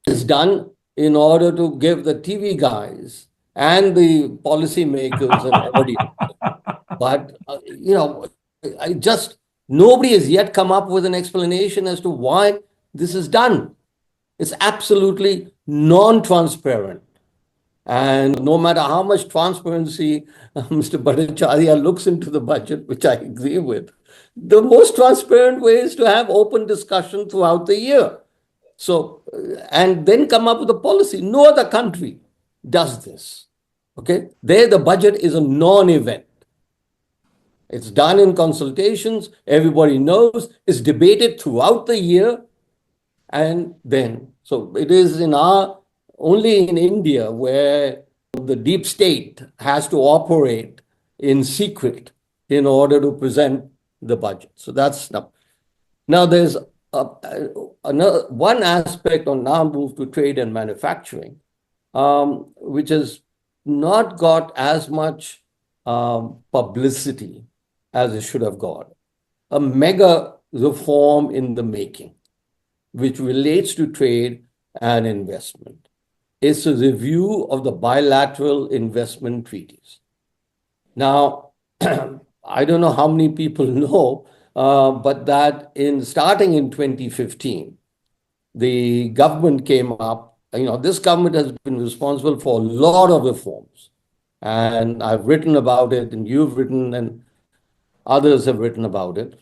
is done in order to give the TV guys and the policymakers an audience. But, nobody has yet come up with an explanation as to why this is done. It's absolutely non-transparent. And no matter how much transparency Mr. Bhattacharya looks into the budget, which I agree with, the most transparent way is to have open discussion throughout the year. So, and then come up with a policy. No other country does this. Okay? There, the budget is a non-event. It's done in consultations. Everybody knows. It's debated throughout the year. And then, so it is only in India where the deep state has to operate in secret in order to present the budget. So that's now there's another one aspect on now move to trade and manufacturing, which has not got as much publicity as it should have got. A mega reform in the making, which relates to trade and investment. It's a review of the bilateral investment treaties. Now, I don't know how many people know, but that starting in 2015, the government came up. This government has been responsible for a lot of reforms. And I've written about it, and you've written, and others have written about it.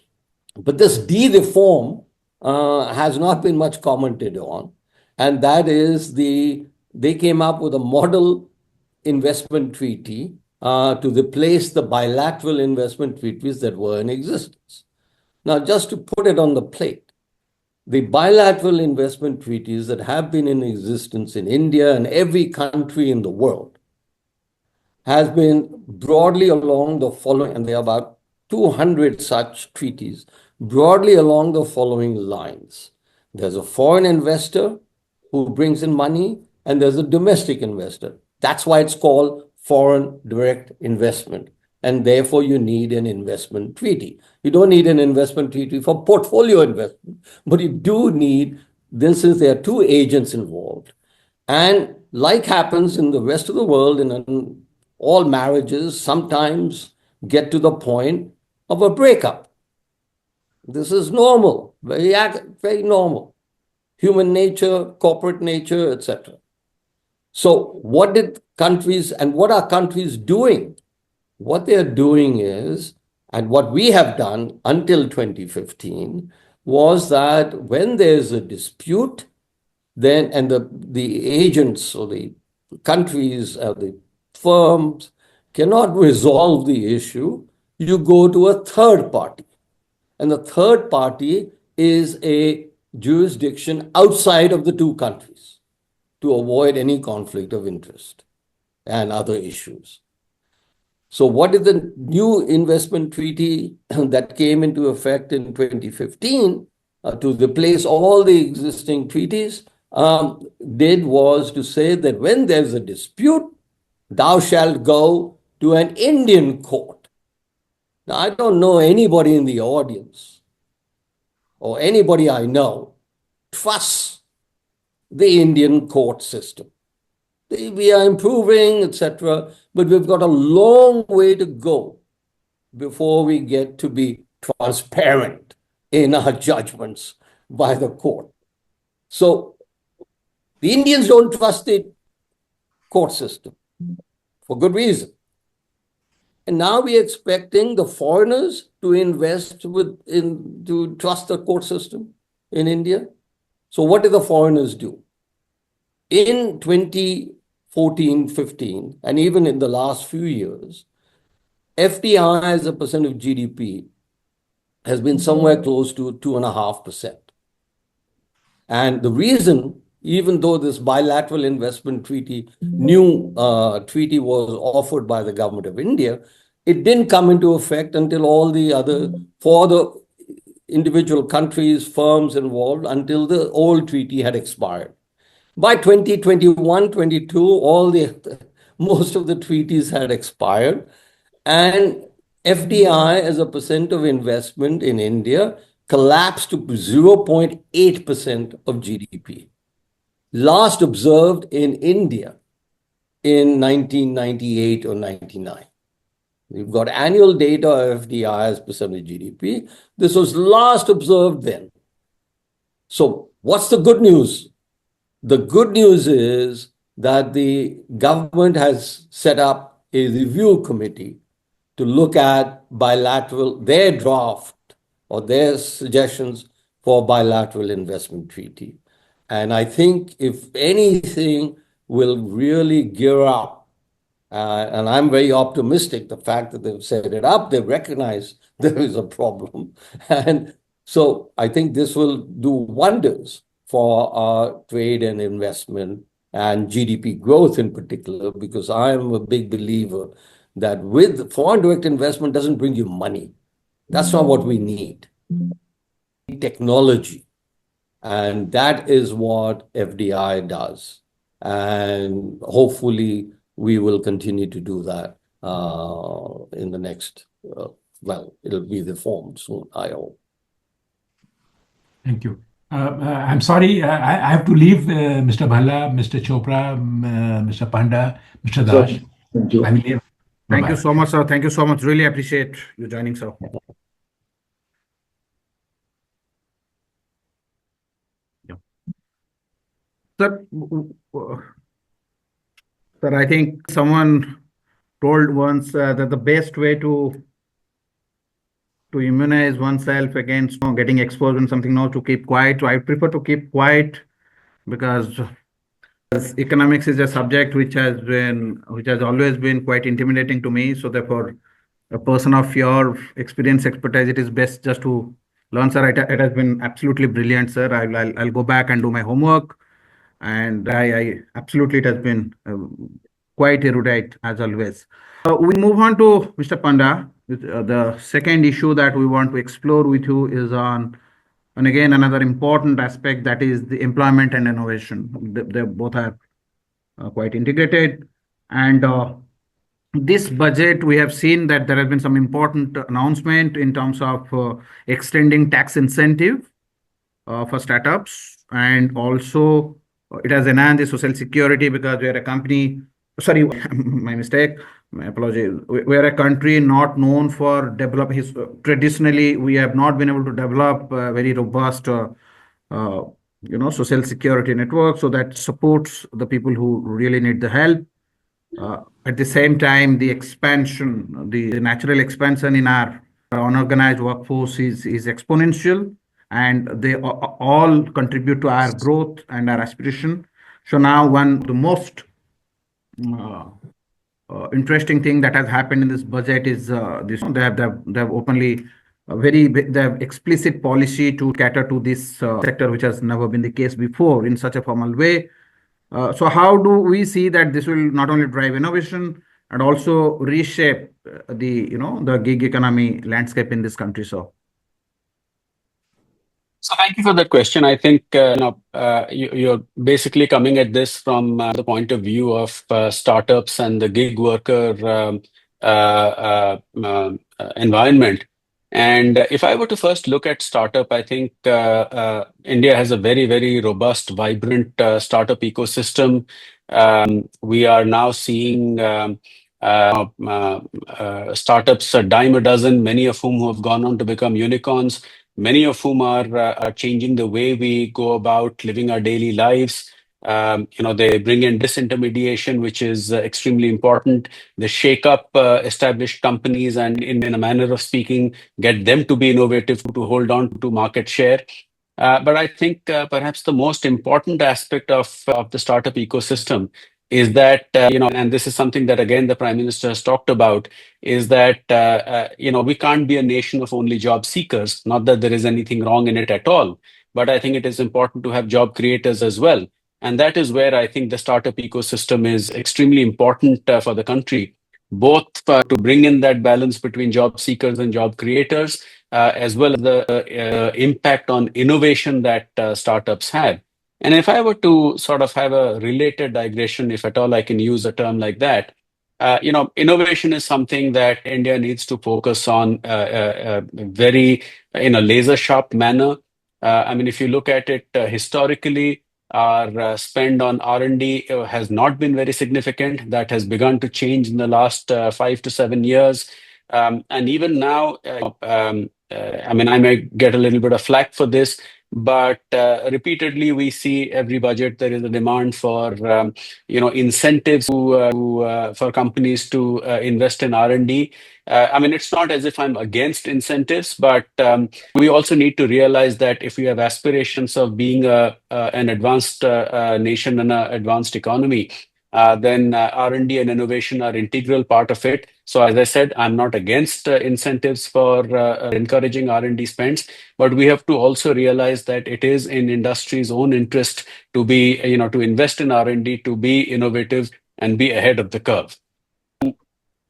But this de-reform has not been much commented on. And that is they came up with a model investment treaty to replace the bilateral investment treaties that were in existence. Now, just to put it on the plate, the bilateral investment treaties that have been in existence in India and every country in the world has been broadly along the following, and there are about 200 such treaties, broadly along the following lines. There's a foreign investor who brings in money, and there's a domestic investor. That's why it's called foreign direct investment. And therefore, you need an investment treaty. You don't need an investment treaty for portfolio investment, but you do need, since there are two agents involved. And like happens in the rest of the world, in all marriages sometimes get to the point of a breakup. This is normal, very normal. Human nature, corporate nature, etc. So what did countries, and what are countries doing? What they're doing is, and what we have done until 2015, was that when there's a dispute, then, and the agents or the countries, the firms cannot resolve the issue, you go to a third party. And the third party is a jurisdiction outside of the two countries to avoid any conflict of interest and other issues. So what is the new investment treaty that came into effect in 2015 to replace all the existing treaties did was to say that when there's a dispute, thou shalt go to an Indian court. Now, I don't know anybody in the audience or anybody I know trusts the Indian court system. We are improving, etc., but we've got a long way to go before we get to be transparent in our judgments by the court. So the Indians don't trust the court system for good reason. And now we're expecting the foreigners to invest to trust the court system in India. So what do the foreigners do? In 2014, 15, and even in the last few years, FDI as a percent of GDP has been somewhere close to 2.5%. And the reason, even though this bilateral investment treaty, new treaty was offered by the government of India, it didn't come into effect until all the other, for the individual countries, firms involved, until the old treaty had expired. By 2021, 22, most of the treaties had expired, and FDI as a percent of investment in India collapsed to 0.8% of GDP. Last observed in India in 1998 or 99. We've got annual data of FDI as percent of GDP. This was last observed then. So what's the good news? The good news is that the government has set up a review committee to look at their draft or their suggestions for bilateral investment treaty. And I think if anything will really gear up, and I'm very optimistic, the fact that they've set it up, they recognize there is a problem. And so I think this will do wonders for our trade and investment and GDP growth in particular, because I am a big believer that with foreign direct investment doesn't bring you money. That's not what we need. Technology. And that is what FDI does. And hopefully we will continue to do that in the next, it'll be reformed soon, I hope. Thank you. I'm sorry, I have to leave Mr. Bhalla, Mr. Chopra, Mr. Panda, Mr. Dash. Thank you. I will leave. Thank you Bye-bye. so much, sir. Thank you so much. Really appreciate you joining, sir. Yeah. Sir, sir, I think someone told once that the best way to immunize oneself against getting exposed in something, to keep quiet. So I prefer to keep quiet because economics is a subject which has always been quite intimidating to me. So therefore, a person of your experience, expertise, it is best just to learn, sir. It has been absolutely brilliant, sir. I'll go back and do my homework, and I absolutely, it has been quite erudite as always. We move on to Mr. Panda. The second issue that we want to explore with you is on, and again, another important aspect, that is the employment and innovation. They both are quite integrated. And this budget, we have seen that there has been some important announcement in terms of extending tax incentive for startups, and also it has enhanced the social security because we are a company. Sorry, my mistake. My apology. We are a country not known for developing. Traditionally, we have not been able to develop very robust, social security network, so that supports the people who really need the help. At the same time, the natural expansion in our unorganized workforce is exponential, and they all contribute to our growth and our aspiration. So now, one of the most uh, interesting thing that has happened in this budget is this. They have openly they have explicit policy to cater to this sector, which has never been the case before in such a formal way. So how do we see that this will not only drive innovation and also reshape the gig economy landscape in this country? So thank you for that question. I think you're basically coming at this from the point of view of startups and the gig worker environment. And if I were to first look at startup, I think India has a very, very robust, vibrant startup ecosystem. We are now seeing startups a dime a dozen, many of whom have gone on to become unicorns, many of whom are changing the way we go about living our daily lives. They bring in disintermediation, which is extremely important. They shake up established companies and, in a manner of speaking, get them to be innovative, to hold on to market share. But I think perhaps the most important aspect of the startup ecosystem is that, and this is something that, again, the Prime Minister has talked about, is that, we can't be a nation of only job seekers. Not that there is anything wrong in it at all, but I think it is important to have job creators as well. And that is where I think the startup ecosystem is extremely important for the country, both to bring in that balance between job seekers and job creators, as well as the impact on innovation that startups have. And if I were to sort of have a related digression, if at all I can use a term like that, innovation is something that India needs to focus on very in a laser sharp manner. I mean, if you look at it historically, our spend on R&D has not been very significant. That has begun to change in the last 5 to 7 years. And even now, I mean, I may get a little bit of flack for this, but repeatedly we see every budget there is a demand for incentives for companies to invest in R&D. I mean, it's not as if I'm against incentives, but we also need to realize that if we have aspirations of being an advanced nation and an advanced economy, then R&D and innovation are integral part of it. So as I said, I'm not against incentives for encouraging R&D spends, but we have to also realize that it is in industry's own interest to be, to invest in R&D, to be innovative and be ahead of the curve.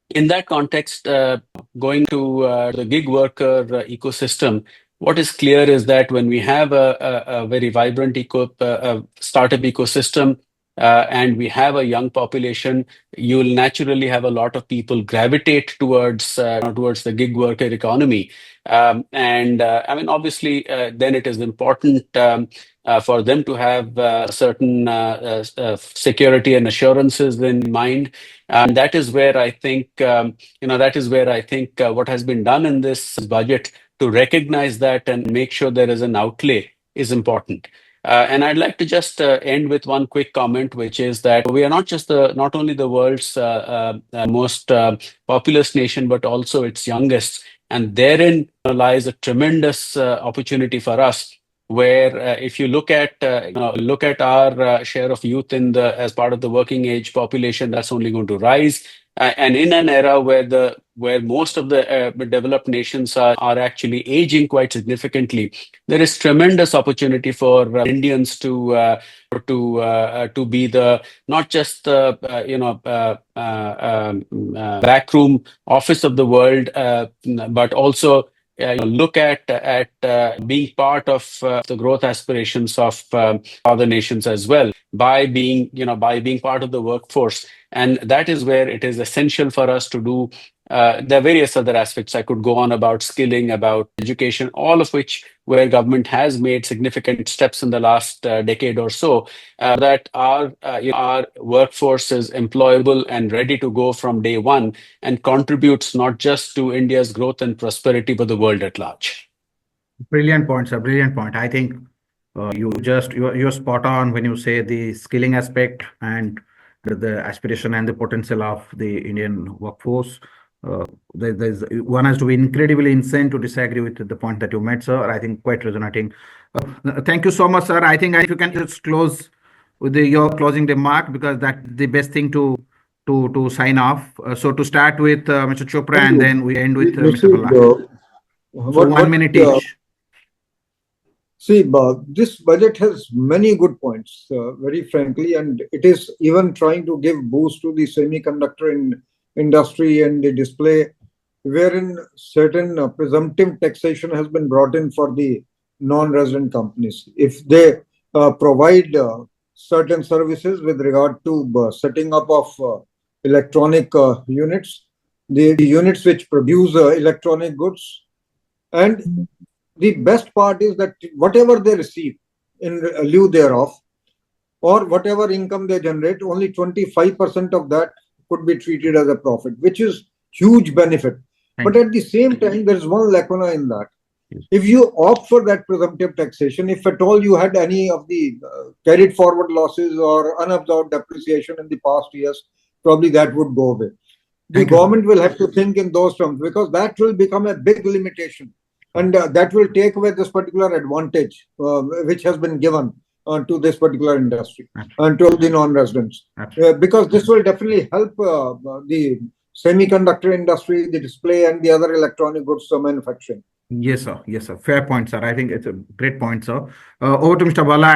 In that context, going to the gig worker ecosystem, what is clear is that when we have a very vibrant startup ecosystem, and we have a young population, you will naturally have a lot of people gravitate towards the gig worker economy. I mean, obviously, then it is important for them to have certain security and assurances in mind. And that is where I think, what has been done in this budget to recognize that and make sure there is an outlay is important. And I'd like to just end with one quick comment, which is that we are not only the world's most populous nation, but also its youngest. And therein lies a tremendous opportunity for us. where if you look at our share of youth as part of the working age population, that's only going to rise. And in an era where most of the developed nations are actually aging quite significantly, there is tremendous opportunity for Indians to be the not just the backroom office of the world, but also look at being part of the growth aspirations of other nations as well by being part of the workforce. And that is where it is essential for us to do. There are various other aspects I could go on about skilling, about education, all of which where government has made significant steps in the last decade or so, that our workforce is employable and ready to go from day one and contributes not just to India's growth and prosperity, but the world at large. Brilliant point, sir. Brilliant point. I think you're spot on when you say the skilling aspect and the aspiration and the potential of the Indian workforce. One has to be incredibly insane to disagree with the point that you made, sir. I think quite resonating. Thank you so much, sir. I think if you can just close with your closing remark, because that's the best thing to sign off. So to start with Mr. Chopra, and then we end with Mr. Bhalla. So 1 minute each. See, this budget has many good points, very frankly, and it is even trying to give boost to the semiconductor industry and the display, wherein certain presumptive taxation has been brought in for the non-resident companies. If they provide certain services with regard to setting up of electronic units, the units which produce electronic goods, and the best part is that whatever they receive in lieu thereof, or whatever income they generate, only 25% of that could be treated as a profit, which is huge benefit. But at the same time, there is one lacuna in that. If you opt for that presumptive taxation, if at all you had any of the carried forward losses or unabsorbed depreciation in the past years, probably that would go away. The government will have to think in those terms, because that will become a big limitation. And that will take away this particular advantage which has been given to this particular industry and to the non-residents. Because this will definitely help the semiconductor industry, the display, and the other electronic goods manufacturing. Yes, sir. Yes, sir. Fair point, sir. I think it's a great point, sir. Over to Mr. Bhalla.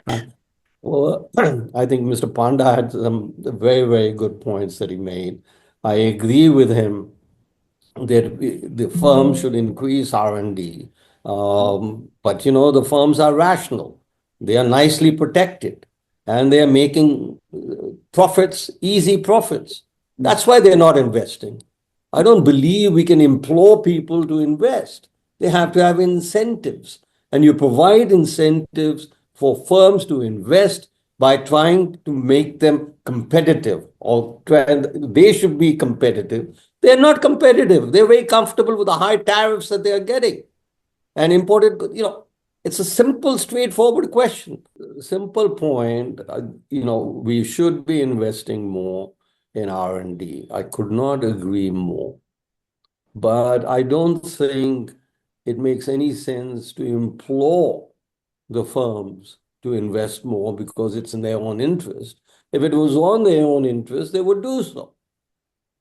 Well, I think Mr. Panda had some very, very good points that he made. I agree with him that the firm should increase R&D. But, the firms are rational. They are nicely protected. And they are making profits, easy profits. That's why they're not investing. I don't believe we can implore people to invest. They have to have incentives. And you provide incentives for firms to invest by trying to make them competitive, or they should be competitive. They're not competitive. They're very comfortable with the high tariffs that they are getting. And imported, it's a simple, straightforward question. Simple point, we should be investing more in R&D. I could not agree more. But I don't think it makes any sense to implore the firms to invest more because it's in their own interest. If it was on their own interest, they would do so.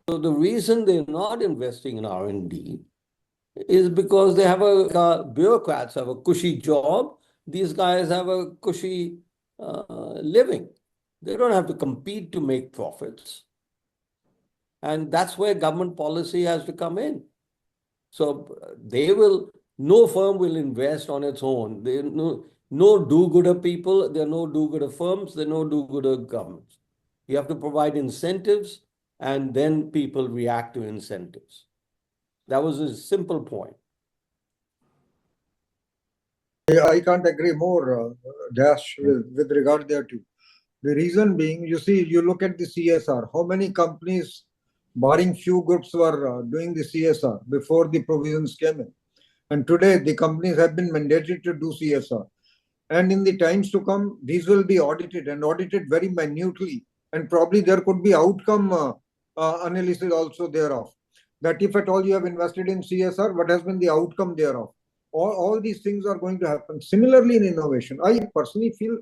So the reason they're not investing in R&D is because they have bureaucrats have a cushy job. These guys have a cushy living. They don't have to compete to make profits. And that's where government policy has to come in. So no firm will invest on its own. No do-gooder people, there are no do-gooder firms, there are no do-gooder governments. You have to provide incentives, and then people react to incentives. That was a simple point. I can't agree more, Dash, with regard thereto. The reason being, you look at the CSR. How many companies, barring few groups, were doing the CSR before the provisions came in? And today, the companies have been mandated to do CSR. And in the times to come, these will be audited, and audited very minutely. And probably there could be outcome analysis also thereof. That if at all you have invested in CSR, what has been the outcome thereof? all these things are going to happen. Similarly, in innovation, I personally feel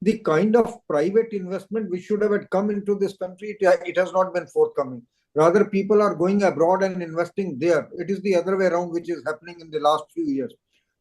the kind of private investment which should have come into this country, it has not been forthcoming. Rather, people are going abroad and investing there. It is the other way around, which is happening in the last few years.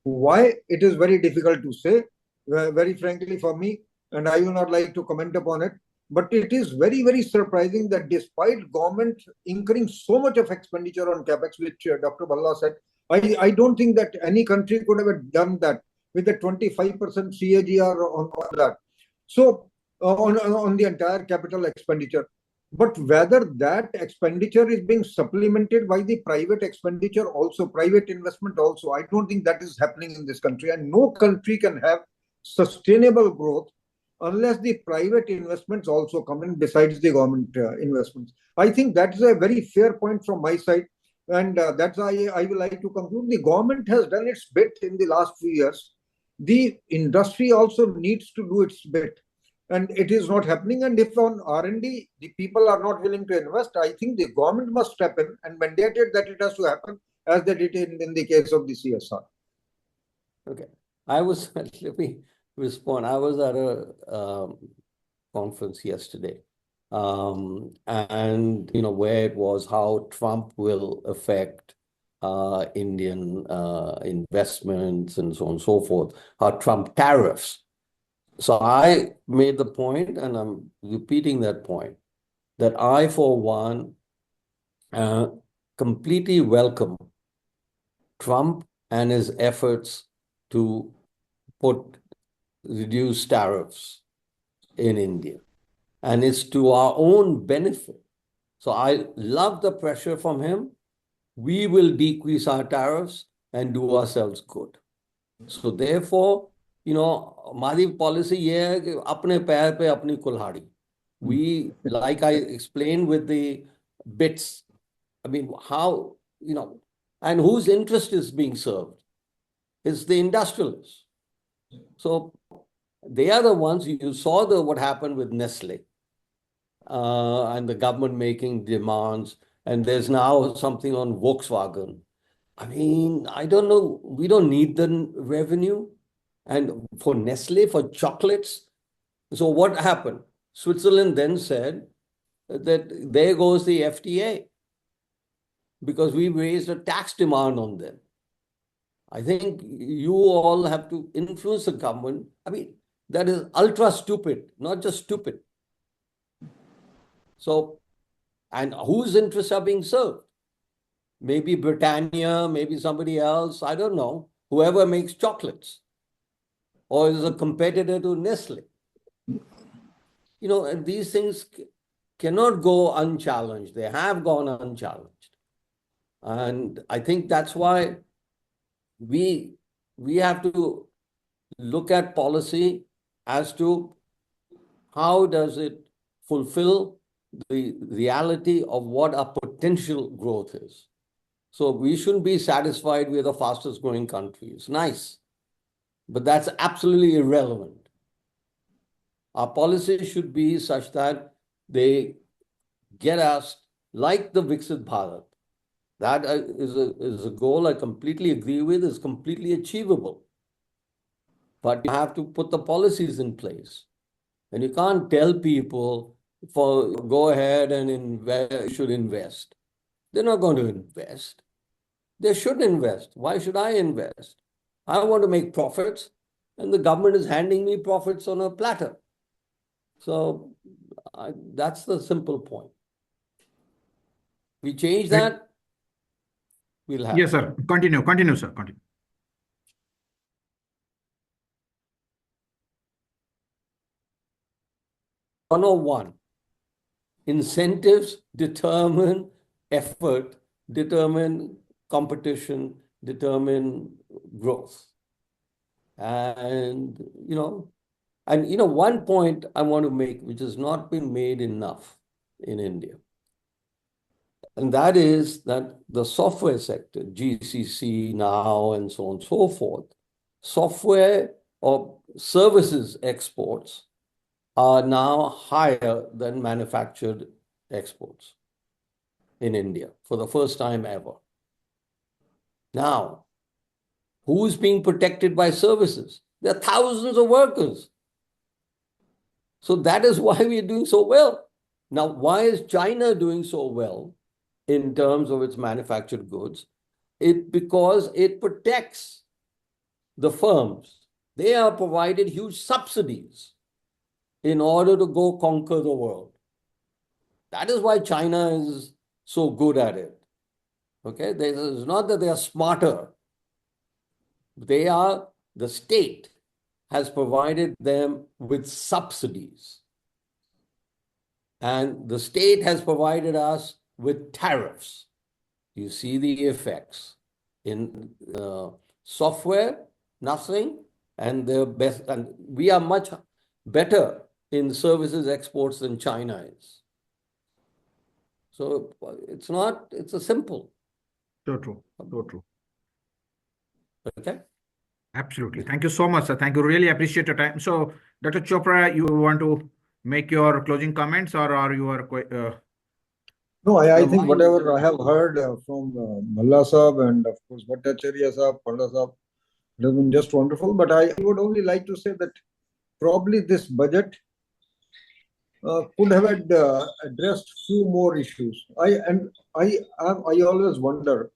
Why? It is very difficult to say, very frankly, for me, and I will not like to comment upon it. But it is very, very surprising that despite government incurring so much of expenditure on capex, which Dr. Bhalla said, I don't think that any country could have done that with a 25% CAGR on that. So on the entire capital expenditure. But whether that expenditure is being supplemented by the private expenditure also, private investment also, I don't think that is happening in this country. And no country can have sustainable growth unless the private investments also come in besides the government investments. I think that's a very fair point from my side. And that's why I would like to conclude. The government has done its bit in the last few years. The industry also needs to do its bit. And it is not happening. And if on R&D, the people are not willing to invest, I think the government must step in and mandate it that it has to happen as they did in the case of the CSR. Okay. Let me respond. I was at a conference yesterday. And, where it was how Trump will affect Indian investments and so on and so forth, how Trump tariffs. So I made the point, and I'm repeating that point, that I, for one, completely welcome Trump and his efforts to reduce tariffs in India. And it's to our own benefit. So I love the pressure from him. We will decrease our tariffs and do ourselves good. So therefore, हमारी policy ये है कि अपने पैर पे अपनी कुल्हाड़ी. We, like I explained with the bits, I mean, how, and whose interest is being served? It's the industrialists. So they are the ones, you saw what happened with Nestle and the government making demands, and there's now something on Volkswagen. I mean, I don't know, we don't need the revenue. And for Nestle, for chocolates, so what happened? Switzerland then said that there goes the FTA because we raised a tax demand on them. I think you all have to influence the government. I mean, that is ultra stupid, not just stupid. So, and whose interests are being served? Maybe Britannia, maybe somebody else, I don't know, whoever makes chocolates or is a competitor to Nestle. And these things cannot go unchallenged. They have gone unchallenged. And I think that's why we have to look at policy as to how does it fulfill the reality of what our potential growth is. So we shouldn't be satisfied with the fastest growing country. It's nice, but that's absolutely irrelevant. Our policy should be such that they get us like the Viksit Bharat. That is a goal I completely agree with, is completely achievable. But you have to put the policies in place. And you can't tell people, go ahead and should invest. They're not going to invest. They should invest. Why should I invest? I want to make profits, and the government is handing me profits on a platter. So that's the simple point. We change that, we'll have. Yes, sir. Continue, sir. Continue. One, incentives determine effort, determine competition, determine growth. And, one point I want to make, which has not been made enough in India, and that is that the software sector, GCC now and so on and so forth, software or services exports are now higher than manufactured exports in India for the first time ever. Now, Who's being protected by services? There are thousands of workers. So that is why we are doing so well. Now, why is China doing so well in terms of its manufactured goods? Because it protects the firms. They are provided huge subsidies in order to go conquer the world. That is why China is so good at it. Okay, it's not that they are smarter. The state has provided them with subsidies. And the state has provided us with tariffs. You see the effects. In software, nothing. And we are much better in services exports than China is. So it's a simple. So true. So true. Okay. Absolutely. Thank you so much, sir. Thank you. Really appreciate your time. So, Dr. Chopra, you want to make your closing comments, or are you are quite? No, I think whatever I have heard from Bhalla Sahab and of course Bhattacharya Sahab, Panda Sahab, it has been just wonderful. But I would only like to say that probably this budget could have addressed few more issues. I always wonder.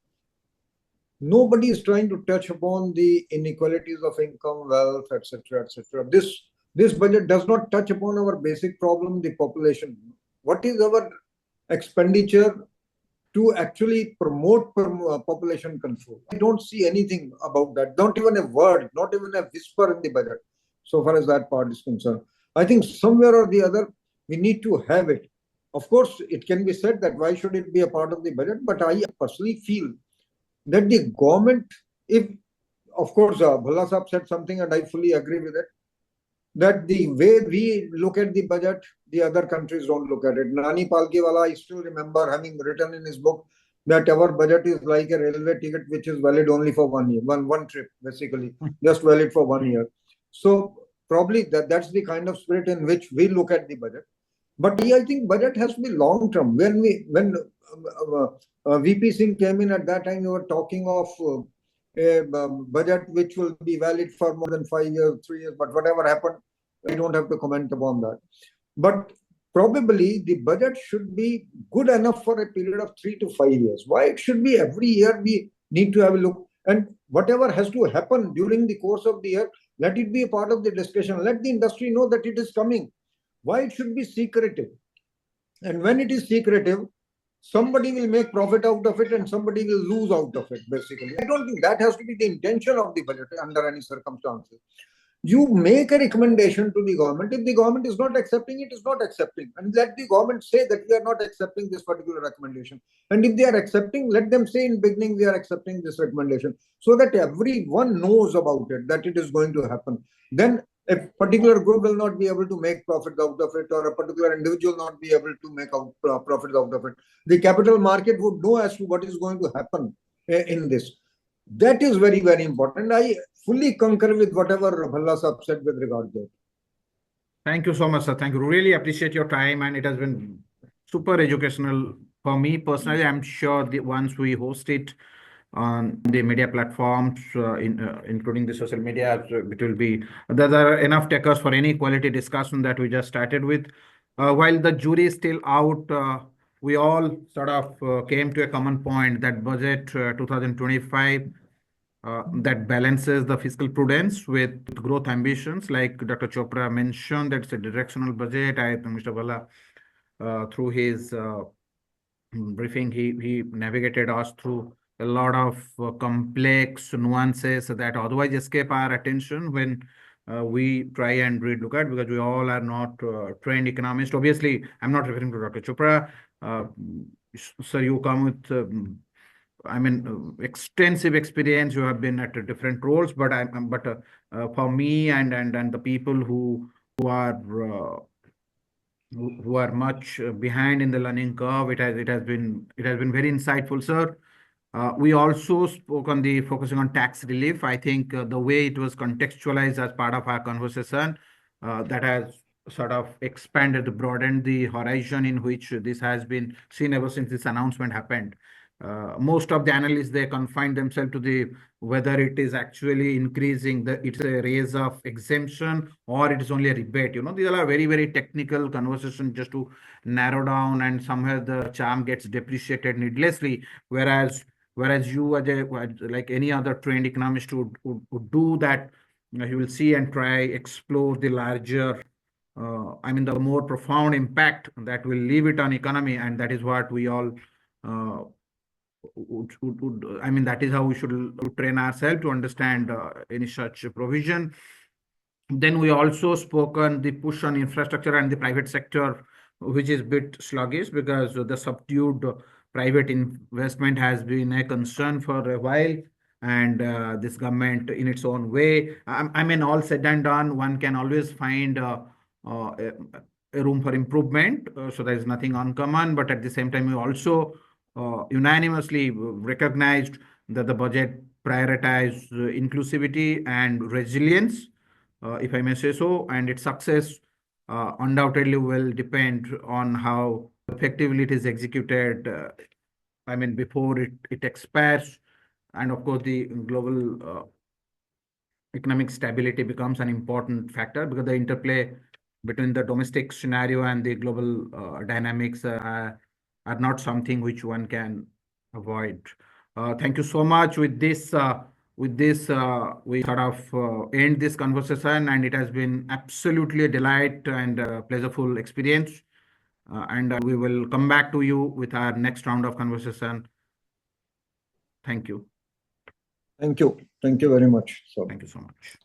Nobody is trying to touch upon the inequalities of income, wealth, etc., etc. This budget does not touch upon our basic problem, the population. What is our expenditure to actually promote population control? I don't see anything about that. Not even a word, not even a whisper in the budget, so far as that part is concerned. I think somewhere or the other, we need to have it. Of course, it can be said that why should it be a part of the budget? But I personally feel that the government, if, of course, Bhalla Sahab said something and I fully agree with it, that the way we look at the budget, the other countries don't look at it. Nani Palkiwala, I still remember having written in his book that our budget is like a railway ticket which is valid only for 1 year, one trip, basically, just valid for 1 year. So probably that's the kind of spirit in which we look at the budget. But I think budget has to be long term. When VP Singh came in at that time, we were talking of a budget which will be valid for more than 5 years, 3 years. But whatever happened, I don't have to comment upon that. But probably the budget should be good enough for a period of 3 to 5 years. Why it should be every year we need to have a look, and whatever has to happen during the course of the year, let it be a part of the discussion. Let the industry know that it is coming. Why it should be secretive? And when it is secretive, somebody will make profit out of it and somebody will lose out of it, basically. I don't think that has to be the intention of the budget under any circumstances. You make a recommendation to the government. If the government is not accepting it, is not accepting. And let the government say that we are not accepting this particular recommendation. And if they are accepting, let them say in beginning, we are accepting this recommendation, so that everyone knows about it, that it is going to happen. Then a particular group will not be able to make profits out of it, or a particular individual not be able to make profits out of it. The capital market would know as to what is going to happen in this. That is very, very important. I fully concur with whatever Bhalla Sahab said with regard to it. Thank you so much, sir. Thank you. Really appreciate your time, and it has been super educational for me personally. I'm sure the once we host it on the media platforms, including the social media, it will be, there are enough takers for any quality discussion that we just started with. While the jury is still out, we all sort of came to a common point that budget 2025 that balances the fiscal prudence with growth ambitions. Like Dr. Chopra mentioned, that's a directional budget. I think Mr. Bhalla, through his briefing, he navigated us through a lot of complex nuances that otherwise escape our attention when we try and read, look at, because we all are not trained economists. Obviously, I'm not referring to Dr. Chopra. So you come with, I mean, extensive experience. You have been at different roles, but for me and the people who are much behind in the learning curve, it has been very insightful, sir. We also spoke on the focusing on tax relief. I think the way it was contextualized as part of our conversation, that has sort of expanded, broadened the horizon in which this has been seen ever since this announcement happened. most of the analysts, they confine themselves to the whether it is actually increasing, it's a raise of exemption or it is only a rebate. These are very, very technical conversations just to narrow down, and somewhere the charm gets depreciated needlessly. Whereas you, Ajay, like any other trained economist would do that, you will see and try explore the larger, the more profound impact that will leave it on economy, and that is what we all that is how we should train ourselves to understand any such provision. Then we also spoke on the push on infrastructure and the private sector, which is a bit sluggish because the subdued private investment has been a concern for a while. And this government, in its own way, all said and done, one can always find a room for improvement. So there is nothing uncommon. But at the same time, we also unanimously recognized that the budget prioritized inclusivity and resilience, if I may say so, and its success undoubtedly will depend on how effectively it is executed. Before it expires, and of course the global economic stability becomes an important factor, because the interplay between the domestic scenario and the global dynamics are not something which one can avoid. Thank you so much. With this, we sort of end this conversation, and it has been absolutely a delight and a pleasureful experience. And we will come back to you with our next round of conversation. Thank you. Thank you. Thank you very much. Thank you so much.